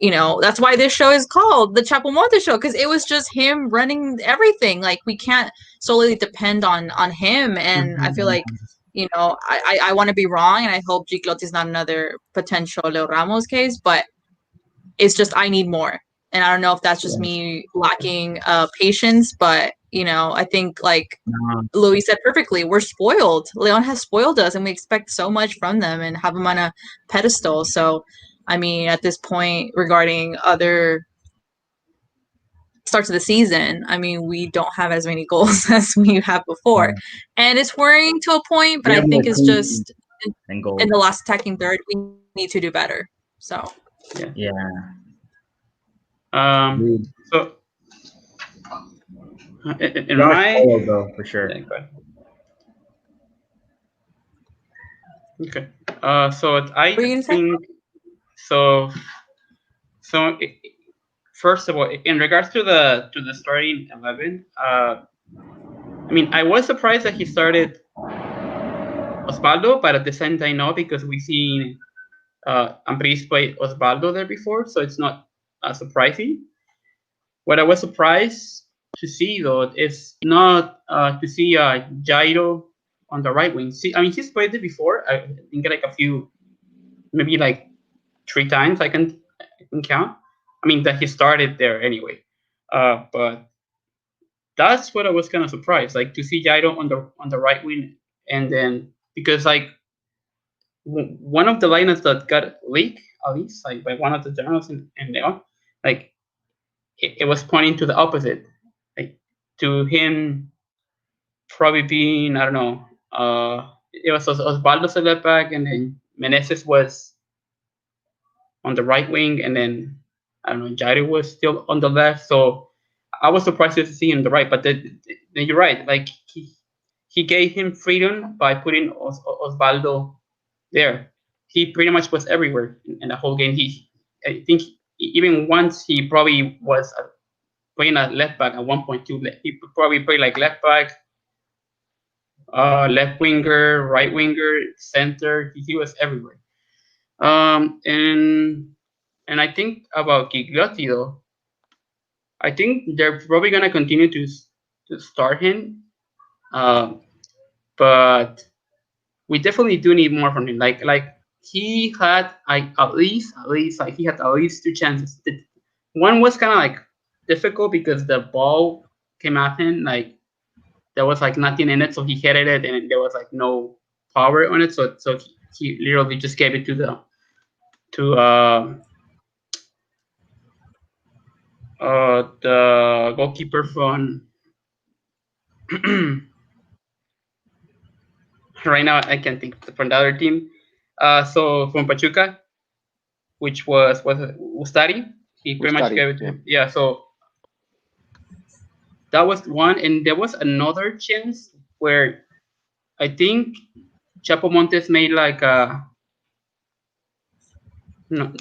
that's why this show is called the Chapo Montes show, because it was just him running everything. Like, we can't solely depend on him, and I feel like, I want to be wrong, and I hope Gigliotti is not another potential Leo Ramos case, but it's just I need more. And I don't know if that's just me lacking patience, but, I think, like Louis said perfectly, we're spoiled. Leon has spoiled us, and we expect so much from them and have them on a pedestal. So, I mean, at this point, regarding other starts of the season, I mean, we don't have as many goals as we have before. And it's worrying to a point, but I think it's just in the last attacking third, we need to do better. So, yeah. So, in my though, for sure. Yeah, okay. So I think so. So first of all, in regards to the starting 11, I mean, I was surprised that he started Osvaldo, but at the same time, no, because we've seen Ambris play Osvaldo there before, so it's not surprising. What I was surprised to see, though, is not to see Jairo on the right wing. See, I mean, he's played it before. I think like a few, maybe like 3 times I can count. I mean, that he started there anyway. But that's what I was kind of surprised, like to see Jairo on the right wing, and then because like one of the lineups that got leaked, at least like by one of the journalists in Leon, like it was pointing to the opposite, like to him probably being, I don't know, it was Osvaldo's a left back, and then Meneses was on the right wing, and then I don't know, Jairo was still on the left. So I was surprised to see him on the right, but then you're right, like he gave him freedom by putting Osvaldo there. He pretty much was everywhere in the whole game. I think even once he probably was playing a left back at 1.2. He probably played like left back, left winger, right winger, center. He was everywhere. And I think about Gigliotti though, I think they're probably gonna continue to start him, but we definitely do need more from him. Like he had at least like he had at least 2 chances. One was kind of like difficult because the ball came at him, like there was like nothing in it, so he headed it and there was like no power on it, so he literally just gave it to the goalkeeper from right now I can't think from the other team. So from Pachuca, which was Ustari. He pretty much gave it to him. Yeah, so that was one, and there was another chance where I think Chapo Montes made like a no,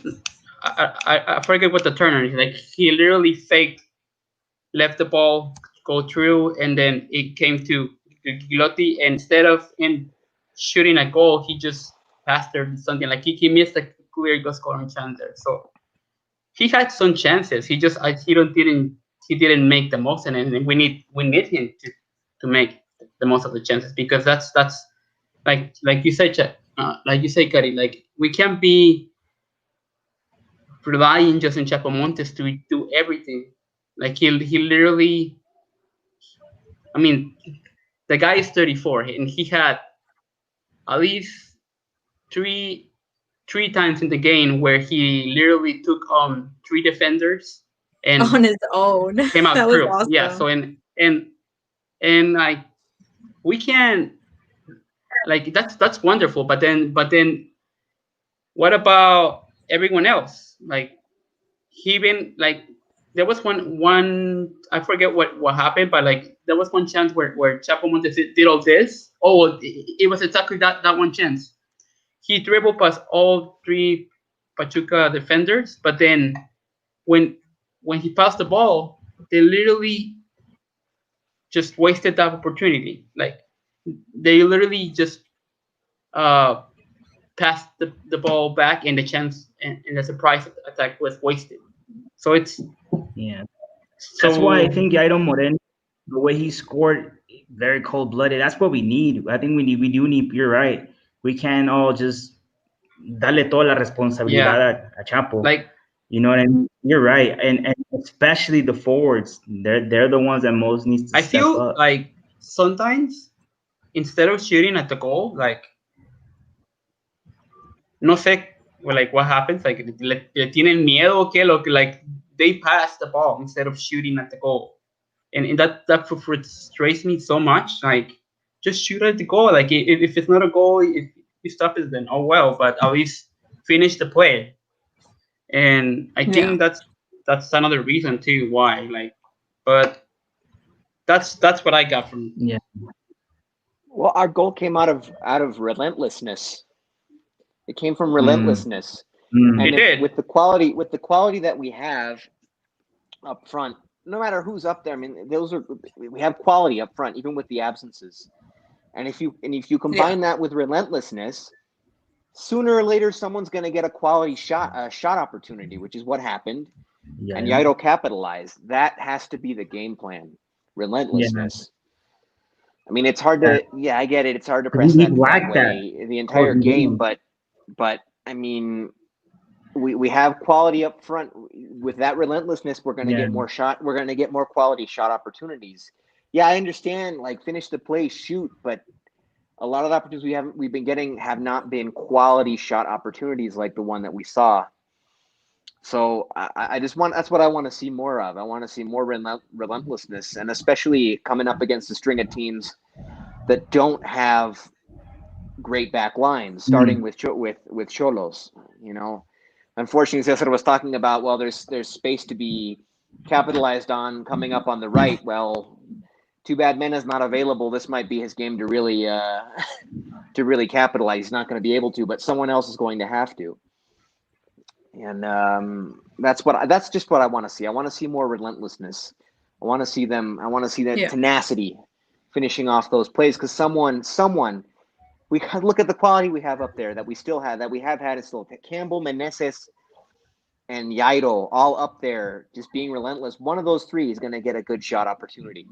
I forget what the turner is. Like he literally faked, left the ball go through, and then it came to Gigliotti. And instead of him shooting a goal, he just passed or something. Like he missed a clear goal scoring chance there. So he had some chances. He just didn't make the most, and we need him to make the most of the chances, because that's like you said, Kari, like we can't be relying just on Chapo Montes to do everything. Like he literally, I mean, the guy is 34 and he had at least three times in the game where he literally took on 3 defenders and on his own came out that through. Was awesome. Yeah, so and like we can, like that's wonderful, but then what about everyone else? Like like there was one I forget what happened, but like there was one chance where Chapo Montes did all this. Oh, it was exactly that one chance. He dribbled past all 3 Pachuca defenders, but then when he passed the ball, they literally just wasted that opportunity. Like they literally just passed the ball back, and the chance and the surprise attack was wasted. So it's Yeah. That's why I so think Jairo Moreno, the way he scored, very cold blooded. That's what we need. I think we do need. You're right. We can't all just darle toda la responsabilidad yeah, a Chapo. like You know what I mean? You're right, and especially the forwards. They're the ones that most needs to I step feel up. like sometimes instead of shooting at the goal, like no sé, like what happens, like le tienen miedo o qué, lo que like they pass the ball instead of shooting at the goal, and that frustrates me so much. Like just shoot at the goal. Like if it's not a goal, if you stop it, then oh well, but at least finish the play. And I Yeah. think that's another reason too why. Like, but that's what I got from. Yeah. Well, our goal came out of relentlessness. It came from Mm. relentlessness. Mm. And It did. with the quality that we have up front, no matter who's up there, I mean, we have quality up front, even with the absences. And if you combine that with relentlessness, sooner or later someone's going to get a quality shot opportunity, which is what happened. Yeah. And Jairo capitalized. That has to be the game plan. Relentlessness. I mean, it's hard to. Yeah, I get it. It's hard to press He's that lacked that way the entire whole game, game. but I mean, we have quality up front. With that relentlessness, we're going to get more shot. We're going to get more quality shot opportunities. Yeah, I understand. Like finish the play, shoot, but a lot of the opportunities we've been getting have not been quality shot opportunities like the one that we saw. So I just want, that's what I want to see more of. I want to see more relentlessness, and especially coming up against a string of teams that don't have great back lines, starting with Xolos. You know, unfortunately, Cesar was talking about, well, there's space to be capitalized on coming up on the right. Well, too bad Mena's not available. This might be his game to really capitalize. He's not going to be able to, but someone else is going to have to. And that's just what I want to see. I want to see more relentlessness. I want to see that tenacity finishing off those plays, because someone we look at the quality we have up there that we still have, that we have had, is still Campbell, Meneses, and Jairo all up there, just being relentless. One of those three is going to get a good shot opportunity.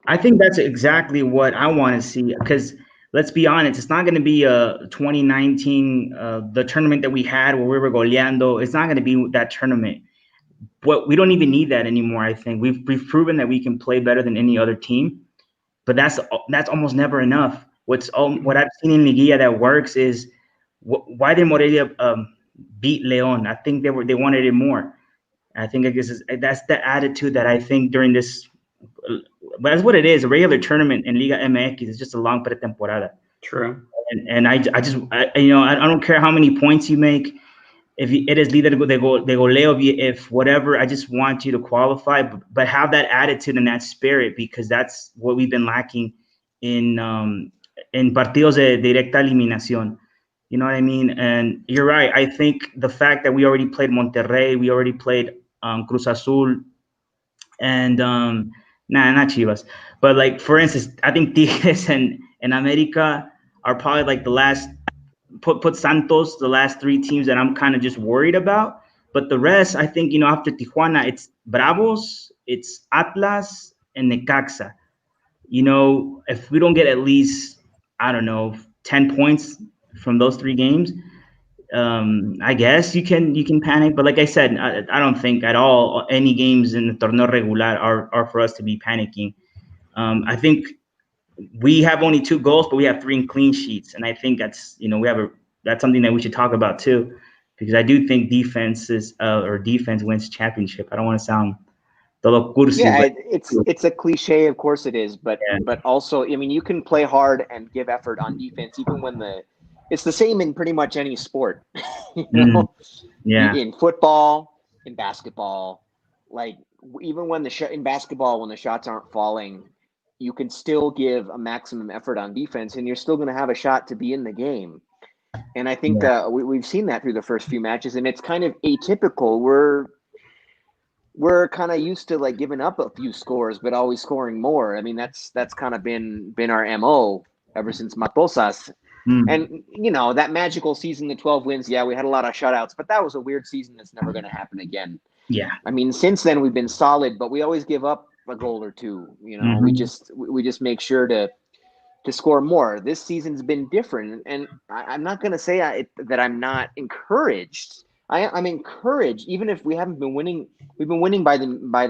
I think that's exactly what I want to see, because let's be honest, it's not going to be a 2019, the tournament that we had where we were goleando. It's not going to be that tournament. But we don't even need that anymore. I think we've proven that we can play better than any other team, but that's almost never enough. What I've seen in Liguilla that works is why did Morelia beat Leon? I think they wanted it more. I think that's the attitude that I think during this. But that's what it is. A regular tournament in Liga MX is just a long pretemporada. True. And I don't care how many points you make. If it is líder de goleo, if whatever, I just want you to qualify, but have that attitude and that spirit, because that's what we've been lacking in partidos de directa eliminación. You know what I mean? And you're right. I think the fact that we already played Monterrey, we already played Cruz Azul, and not Chivas, but like for instance, I think Tigres and America are probably like the last. Put Santos, the last three teams that I'm kind of just worried about. But the rest, I think, after Tijuana, it's Bravos, it's Atlas, and Necaxa. If we don't get at least, I don't know, 10 points from those three games, I guess you can panic. But like I said, I don't think at all any games in the torneo regular are for us to be panicking. I think we have only 2 goals, but we have 3 clean sheets, and I think that's that's something that we should talk about too, because I do think defense wins championship. I don't want to sound todo cursi. Yeah, it's a cliche, of course it is, but also, I mean, you can play hard and give effort on defense even when it's the same in pretty much any sport. In football, in basketball, like even when in basketball, when the shots aren't falling, you can still give a maximum effort on defense, and you're still going to have a shot to be in the game. And I think we've seen that through the first few matches, and it's kind of atypical. We're kind of used to like giving up a few scores, but always scoring more. I mean, that's kind of been our MO ever since Matosas. And, you know, that magical season, the 12 wins, yeah, we had a lot of shutouts, but that was a weird season that's never going to happen again. Yeah. I mean, since then we've been solid, but we always give up a goal or two. You know, we just make sure to score more. This season's been different, and I'm not going to say that I'm not encouraged. I'm encouraged, even if we haven't been winning. We've been winning by the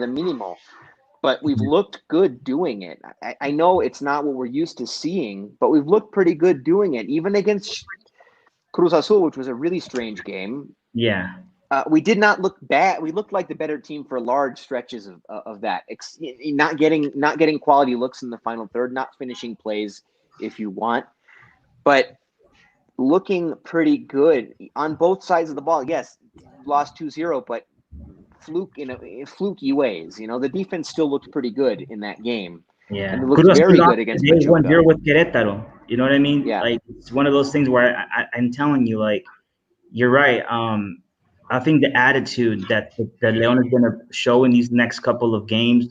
minimal, but we've looked good doing it. I know it's not what we're used to seeing, but we've looked pretty good doing it, even against Cruz Azul, which was a really strange game. Yeah. We did not look bad. We looked like the better team for large stretches of that. Not getting quality looks in the final third, not finishing plays if you want, but looking pretty good on both sides of the ball. Yes, lost 2-0, but fluky ways. You know, the defense still looked pretty good in that game. Yeah, and it looked very good against Pachuca. 1-0 with Querétaro. You know what I mean? Yeah. Like, it's one of those things where I'm telling you, like, you're right. I think the attitude that León is going to show in these next couple of games,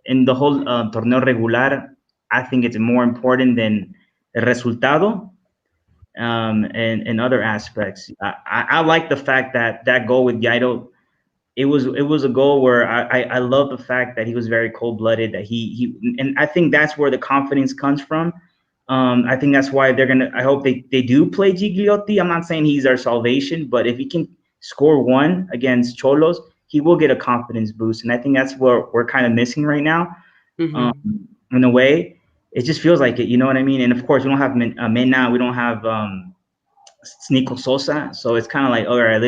in the whole torneo regular, I think it's more important than el resultado and other aspects. I like the fact that goal with Jairo, it was a goal where I love the fact that he was very cold-blooded, that he and I think that's where the confidence comes from. I think that's why I hope they do play Gigliotti. I'm not saying he's our salvation, but if he can score one against Xolos, he will get a confidence boost. And I think that's what we're kind of missing right now. In a way, it just feels like it, you know what I mean? And of course, we don't have Mena, we don't have Nico Sosa. So it's kind of like, all right,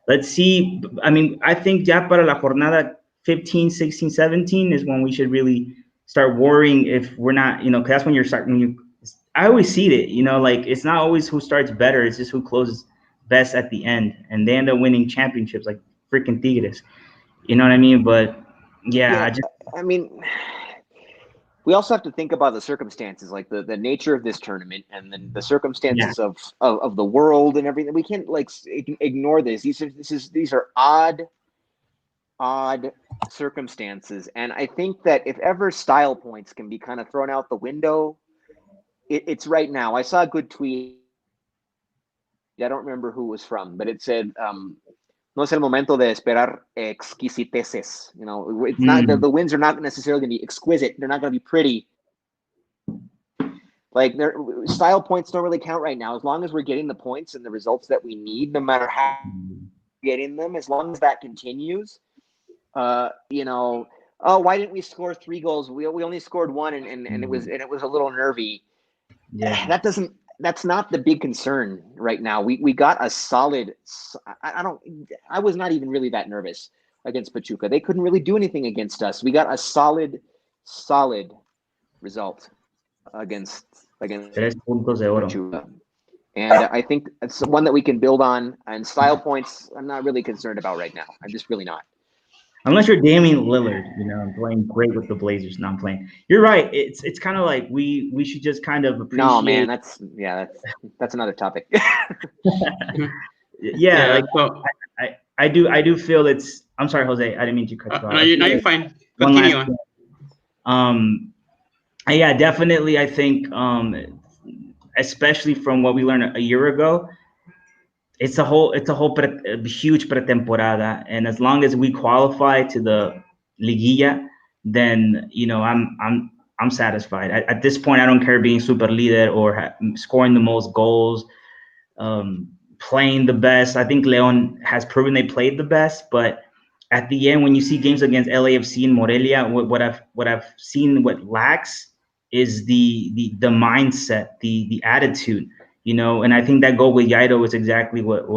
let's see. I mean, I think ya para la jornada 15, 16, 17 is when we should really start worrying if we're not, you know, because that's when you're starting. I always see it, you know, like it's not always who starts better, it's just who closes best at the end, and they end up winning championships like freaking Tigres. You know what I mean? But yeah. I mean, we also have to think about the circumstances, like the nature of this tournament, and then the circumstances of the world and everything. We can't like ignore this. These are odd circumstances, and I think that if ever style points can be kind of thrown out the window, it's right now. I saw a good tweet. I don't remember who it was from, but it said, "No es el momento de esperar exquisiteces." You know, it's not the wins are not necessarily going to be exquisite. They're not going to be pretty. Like, style points don't really count right now. As long as we're getting the points and the results that we need, no matter how we're getting them, as long as that continues, you know. Oh, why didn't we score 3 goals? We only scored 1, and it was a little nervy. Yeah, that's not the big concern right now. We got a solid. I was not even really that nervous against Pachuca. They couldn't really do anything against us. We got a solid result against Pachuca. And I think it's one that we can build on. And style points, I'm not really concerned about right now. I'm just really not. Unless you're Damian Lillard, you know, playing great with the Blazers. No, I'm playing. You're right. It's kind of like we should just kind of appreciate. No, man, that's another topic. Yeah, like I do feel it's. I'm sorry, Jose. I didn't mean to cut you off. No, you're fine. Continue on. Yeah, definitely. I think, especially from what we learned a year ago. It's a huge pretemporada, and as long as we qualify to the liguilla, then you know I'm satisfied. At this point, I don't care being super leader or scoring the most goals, playing the best. I think León has proven they played the best, but at the end, when you see games against LAFC and Morelia, what I've seen what lacks is the mindset, the attitude. You know, and I think that goal with Jairo was exactly what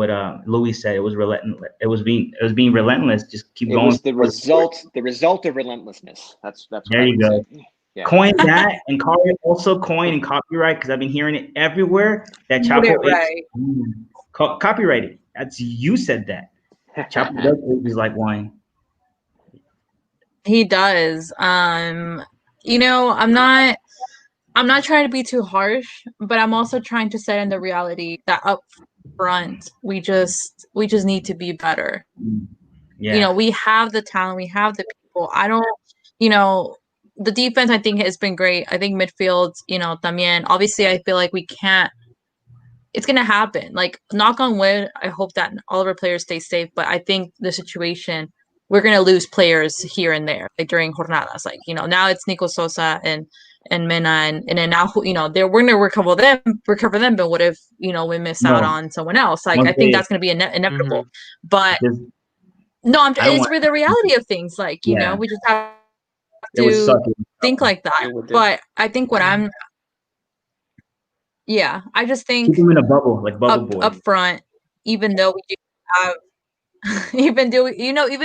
Luis said. It was relentless. It was being relentless. Just keep going. It was the result of relentlessness. That's there you go. Yeah. Coin that, and also coin and copyright, because I've been hearing it everywhere that Chapo copyrighted. That's you said that. Chapo is like wine. He does. You know, I'm not trying to be too harsh, but I'm also trying to set in the reality that up front we just need to be better. Yeah. You know, we have the talent, we have the people. I don't, you know, the defense I think has been great. I think midfield, you know, también. Obviously, I feel like we can't. It's gonna happen. Like, knock on wood. I hope that all of our players stay safe. But I think the situation, we're gonna lose players here and there, like during jornadas. Like, you know, now it's Nico Sosa and Mena, and then now, you know, we're gonna recover them. But what if, you know, we miss out on someone else? Like, I think that's gonna be inevitable. But no, it's really the reality of things. Like, you know, we just have to think like that. But I think I just think keep them in a bubble, like bubble boy. Up front, even though we do have, even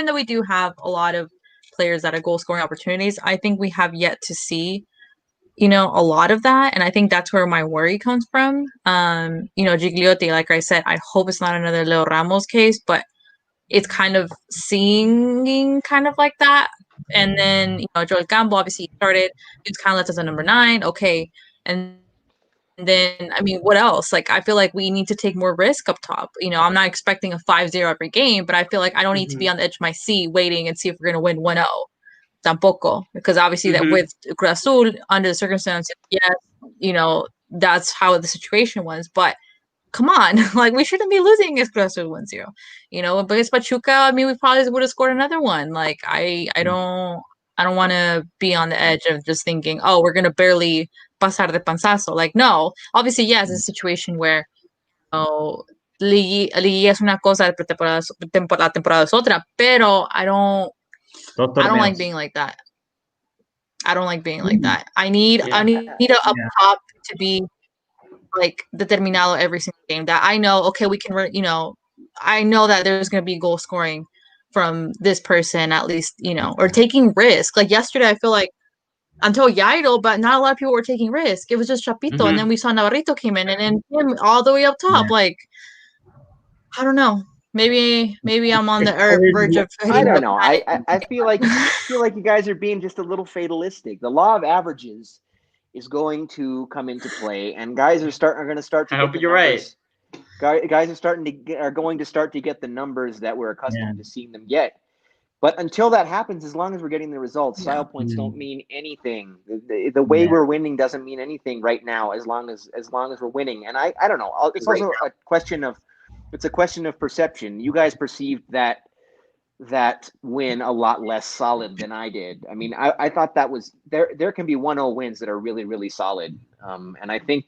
though we do have a lot of players that are goal scoring opportunities, I think we have yet to see, you know, a lot of that, and I think that's where my worry comes from. You know, Gigliotti, like I said, I hope it's not another Leo Ramos case, but it's kind of seeming kind of like that. And then, you know, Joel Campbell obviously started. It's kind of left as a number 9. Okay, and then, I mean, what else? Like, I feel like we need to take more risk up top. You know, I'm not expecting a 5-0 every game, but I feel like I don't need to be on the edge of my seat waiting and see if we're going to win 1-0. Tampoco. Because obviously that with Cruz Azul, under the circumstances, yes, you know, that's how the situation was. But come on, like, we shouldn't be losing against Cruz Azul 1-0. You know, but against Pachuca, I mean, we probably would have scored another one. Like, I don't want to be on the edge of just thinking, oh, we're going to barely pasar de panzazo. Like, no. Obviously, yes, it's a situation where, you know, liguilla es una cosa, la temporada es otra, pero I don't like being like that. I don't like being like that. I need a up top to be like determinado every single game, that I know, okay, we can, you know, I know that there's going to be goal scoring from this person at least, you know, or taking risk. Like yesterday, I feel like until Yairo, but not a lot of people were taking risk. It was just Chapito, and then we saw Navarrito came in, and then him all the way up top. Like, I don't know. Maybe I'm on the verge of. I don't know. I feel like you guys are being just a little fatalistic. The law of averages is going to come into play, and guys are going to start to. I hope you're right. Guys are going to start to get the numbers that we're accustomed to seeing them get. But until that happens, as long as we're getting the results, style points don't mean anything. The way we're winning doesn't mean anything right now, as long as we're winning. And I don't know. It's also a question of perception. You guys perceived that win a lot less solid than I did. I mean, I thought that was there can be 1-0 wins that are really, really solid. And I think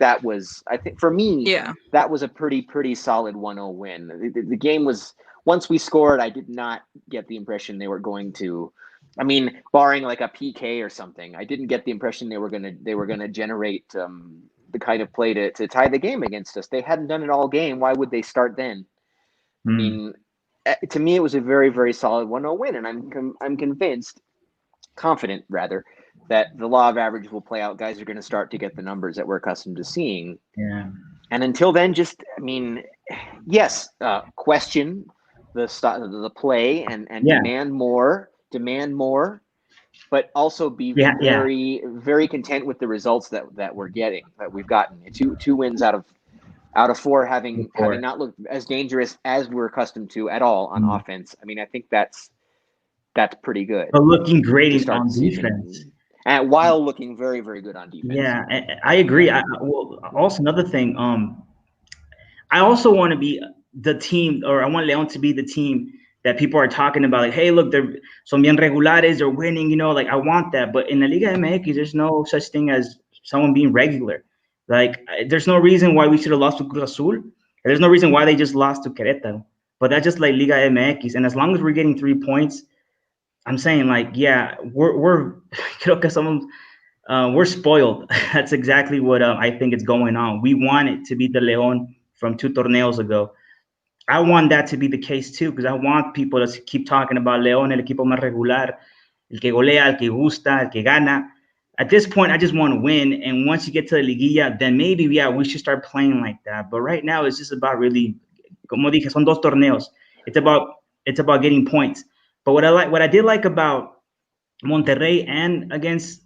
for me, that was a pretty solid 1-0 win. The game was, once we scored, I did not get the impression they were going to, I mean, barring like a PK or something, I didn't get the impression they were gonna generate the kind of play to tie the game against us. They hadn't done it all game. Why would they start then? I mean, to me, it was a very, very solid 1-0 win, and I'm confident rather, that the law of averages will play out. Guys are going to start to get the numbers that we're accustomed to seeing. Yeah. And until then, just, I mean, yes, question the play and demand more, but also be very, very content with the results that we've gotten. Two wins out of 4, having not looked as dangerous as we're accustomed to at all on offense. I mean, I think that's pretty good. But looking great on defense. And while looking very, very good on defense. Yeah, I agree. Also, another thing, I also want to be the team, or I want León to be the team that people are talking about. Like, hey, look, they're son bien regulares, they're winning, you know, like I want that. But in the Liga MX, there's no such thing as someone being regular. Like, there's no reason why we should have lost to Cruz Azul. There's no reason why they just lost to Querétaro. But that's just like Liga MX. And as long as we're getting 3 points, I'm saying, like, yeah, we're creo que somos, we're spoiled. That's exactly what I think is going on. We want it to be the León from 2 torneos ago. I want that to be the case too, because I want people to keep talking about León, el equipo más regular, el que golea, el que gusta, el que gana. At this point, I just want to win. And once you get to the liguilla, then maybe, we should start playing like that. But right now, it's just about really, como dije, son 2 torneos. It's about getting points. But what I did like about Monterrey and against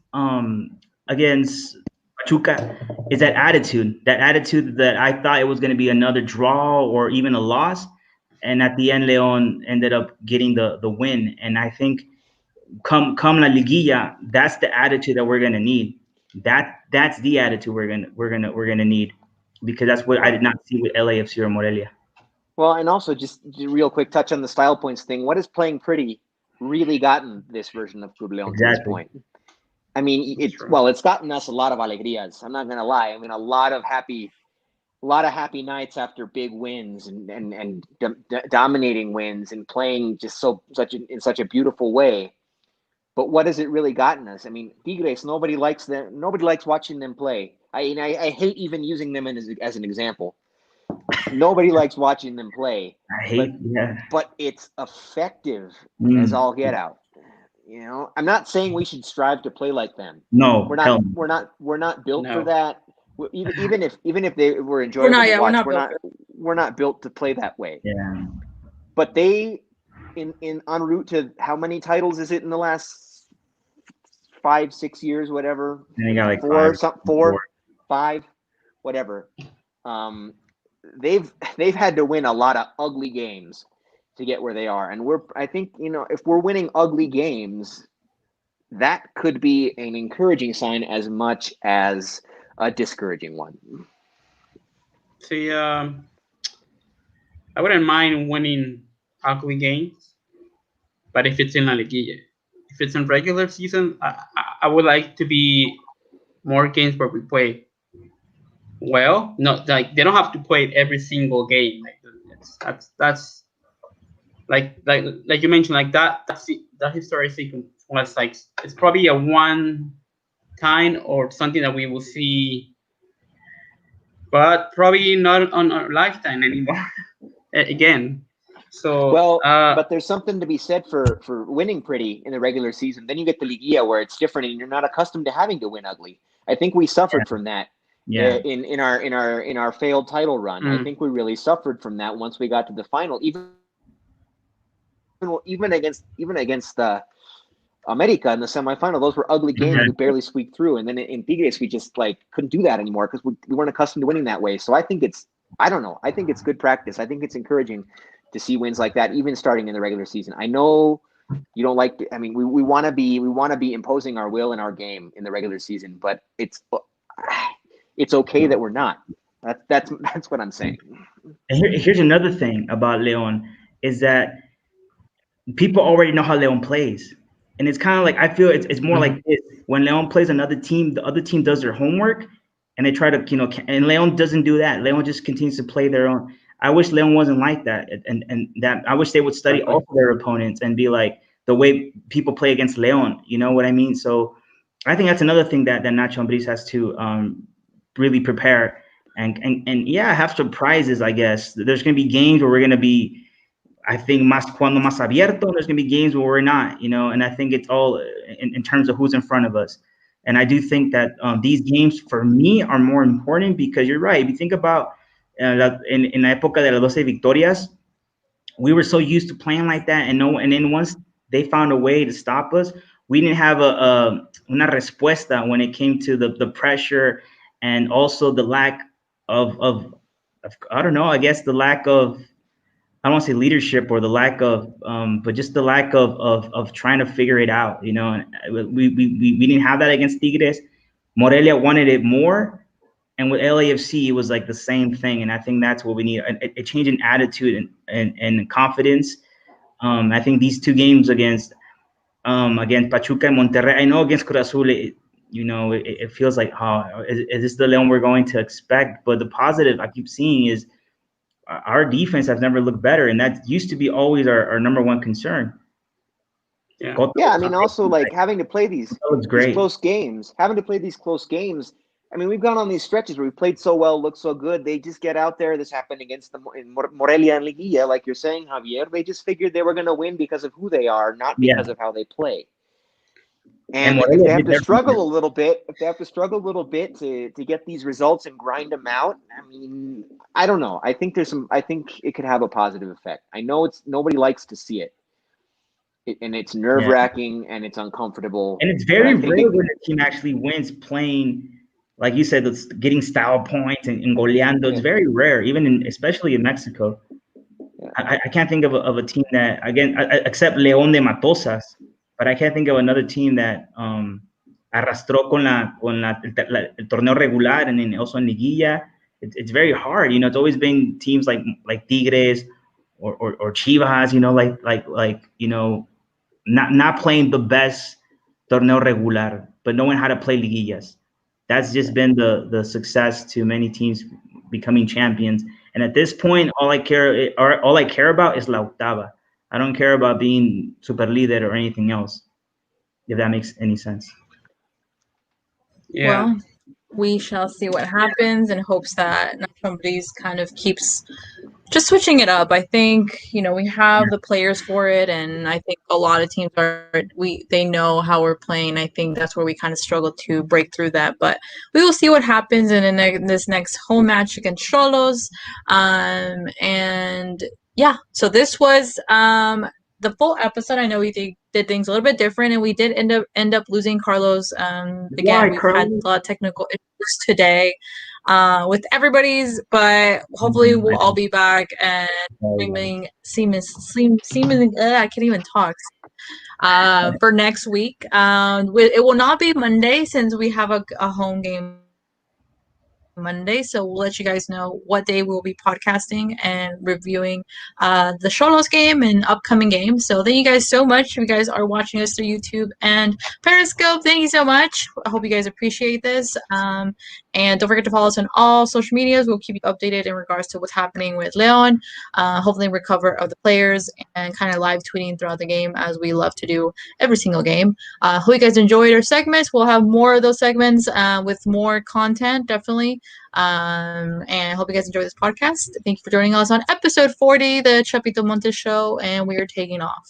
Pachuca is that attitude that I thought it was going to be another draw or even a loss. And at the end, Leon ended up getting the win. And I think come La Liguilla, that's the attitude that we're going to need. That's the attitude we're gonna need, because that's what I did not see with LAFC or Morelia. Well, and also just real quick touch on the style points thing. What has playing pretty really gotten this version of Club Leon to this point? I mean, it's gotten us a lot of alegrías. I'm not gonna lie. I mean, a lot of happy nights after big wins and dominating wins and playing just in such a beautiful way. But what has it really gotten us? I mean, Tigres, nobody likes them. Nobody likes watching them play. I hate even using them as an example. Nobody likes watching them play. But it's effective as all get out. You know, I'm not saying we should strive to play like them. No, we're not built for that. Even if they were enjoyable to watch, we're not built to play that way. Yeah. But they en route to how many titles is it in the last 5-6 years, whatever? They got like four, five, whatever. They've had to win a lot of ugly games to get where they are, and I think if we're winning ugly games, that could be an encouraging sign as much as a discouraging one. See, I wouldn't mind winning ugly games, but if it's in La Liguilla, if it's in regular season, I would like to be more games where we play well. Not like they don't have to play every single game. Like that's like you mentioned, like that historic sequence was like, it's probably a one time or something that we will see, but probably not on our lifetime anymore. Again. So but there's something to be said for winning pretty in the regular season. Then you get the Liguilla where it's different and you're not accustomed to having to win ugly. I think we suffered from that. Yeah. In our failed title run. I think we really suffered from that once we got to the final. Even against the America in the semifinal, those were ugly games. We barely squeaked through, and then in Tigres we just couldn't do that anymore because we weren't accustomed to winning that way. So I think it's good practice. I think it's encouraging to see wins like that, even starting in the regular season. I know you don't like. I mean, we want to be imposing our will in our game in the regular season, but it's okay that we're not. That's what I'm saying. And here's another thing about Leon is that people already know how Leon plays. And it's kind of like, I feel it's more like this. When Leon plays another team, the other team does their homework and they try to, and Leon doesn't do that. Leon just continues to play their own. I wish Leon wasn't like that. And that I wish they would study all of their opponents and be like the way people play against Leon. You know what I mean? So I think that's another thing that Nacho Ambriz has to really prepare. And have surprises, I guess. There's going to be games where we're going to be, I think, cuando más abierto. There's going to be games where we're not, and I think it's all in terms of who's in front of us. And I do think that these games, for me, are more important because you're right. If you think about in la época de las 12 victorias, we were so used to playing like that. And then once they found a way to stop us, we didn't have una respuesta when it came to the pressure and also the lack of I don't know, I guess the lack of, I don't want to say leadership or the lack of, but just the lack of trying to figure it out, and we didn't have that against Tigres. Morelia wanted it more. And with LAFC, it was like the same thing. And I think that's what we need, a change in attitude and confidence. I think these two games against Pachuca and Monterrey, I know against Cruz Azul, it feels like, is this the Leon we're going to expect? But the positive I keep seeing is our defense has never looked better, and that used to be always our number one concern. Yeah, I mean, also having to play these close games. I mean, we've gone on these stretches where we played so well, looked so good. They just get out there. This happened against in Morelia and Liguilla, like you're saying, Javier. They just figured they were going to win because of who they are, not because of how they play. And if they have to struggle a little bit, to get these results and grind them out, I mean, I don't know. I think it could have a positive effect. I know nobody likes to see it. And it's nerve-wracking and it's uncomfortable. And it's very rare when a team actually wins playing like you said, it's getting style points and goleando. It's very rare, especially in Mexico. I can't think of a team that, again, except León de Matosas, but I can't think of another team that arrastró con el torneo regular and then also in Liguilla. It's very hard. It's always been teams like Tigres or Chivas, not playing the best torneo regular, but knowing how to play liguillas. That's just been the success to many teams becoming champions. And at this point, all I care about is la octava. I don't care about being super líder or anything else, if that makes any sense. Yeah. Well, we shall see what happens in hopes that somebody's kind of keeps just switching it up. I think, we have the players for it, and I think a lot of teams they know how we're playing. I think that's where we kind of struggle to break through that, but we will see what happens in this next home match against Xolos. And yeah, so this was the full episode. I know we did things a little bit different, and we did end up losing Carlos. Again, we've had a lot of technical issues today with everybody's, but hopefully we'll all be back and seeming I can't even talk for next week. It will not be Monday since we have a home game Monday, so we'll let you guys know what day we'll be podcasting and reviewing the Xolos game and upcoming games. So thank you guys so much. If you guys are watching us through YouTube and Periscope, thank you so much. I hope you guys appreciate this. And don't forget to follow us on all social medias. We'll keep you updated in regards to what's happening with Leon. Hopefully recover of the players and kind of live tweeting throughout the game, as we love to do every single game. Hope you guys enjoyed our segments. We'll have more of those segments with more content, definitely. And I hope you guys enjoy this podcast. Thank you for joining us on episode 40, the Chapito Montes show, and we are taking off.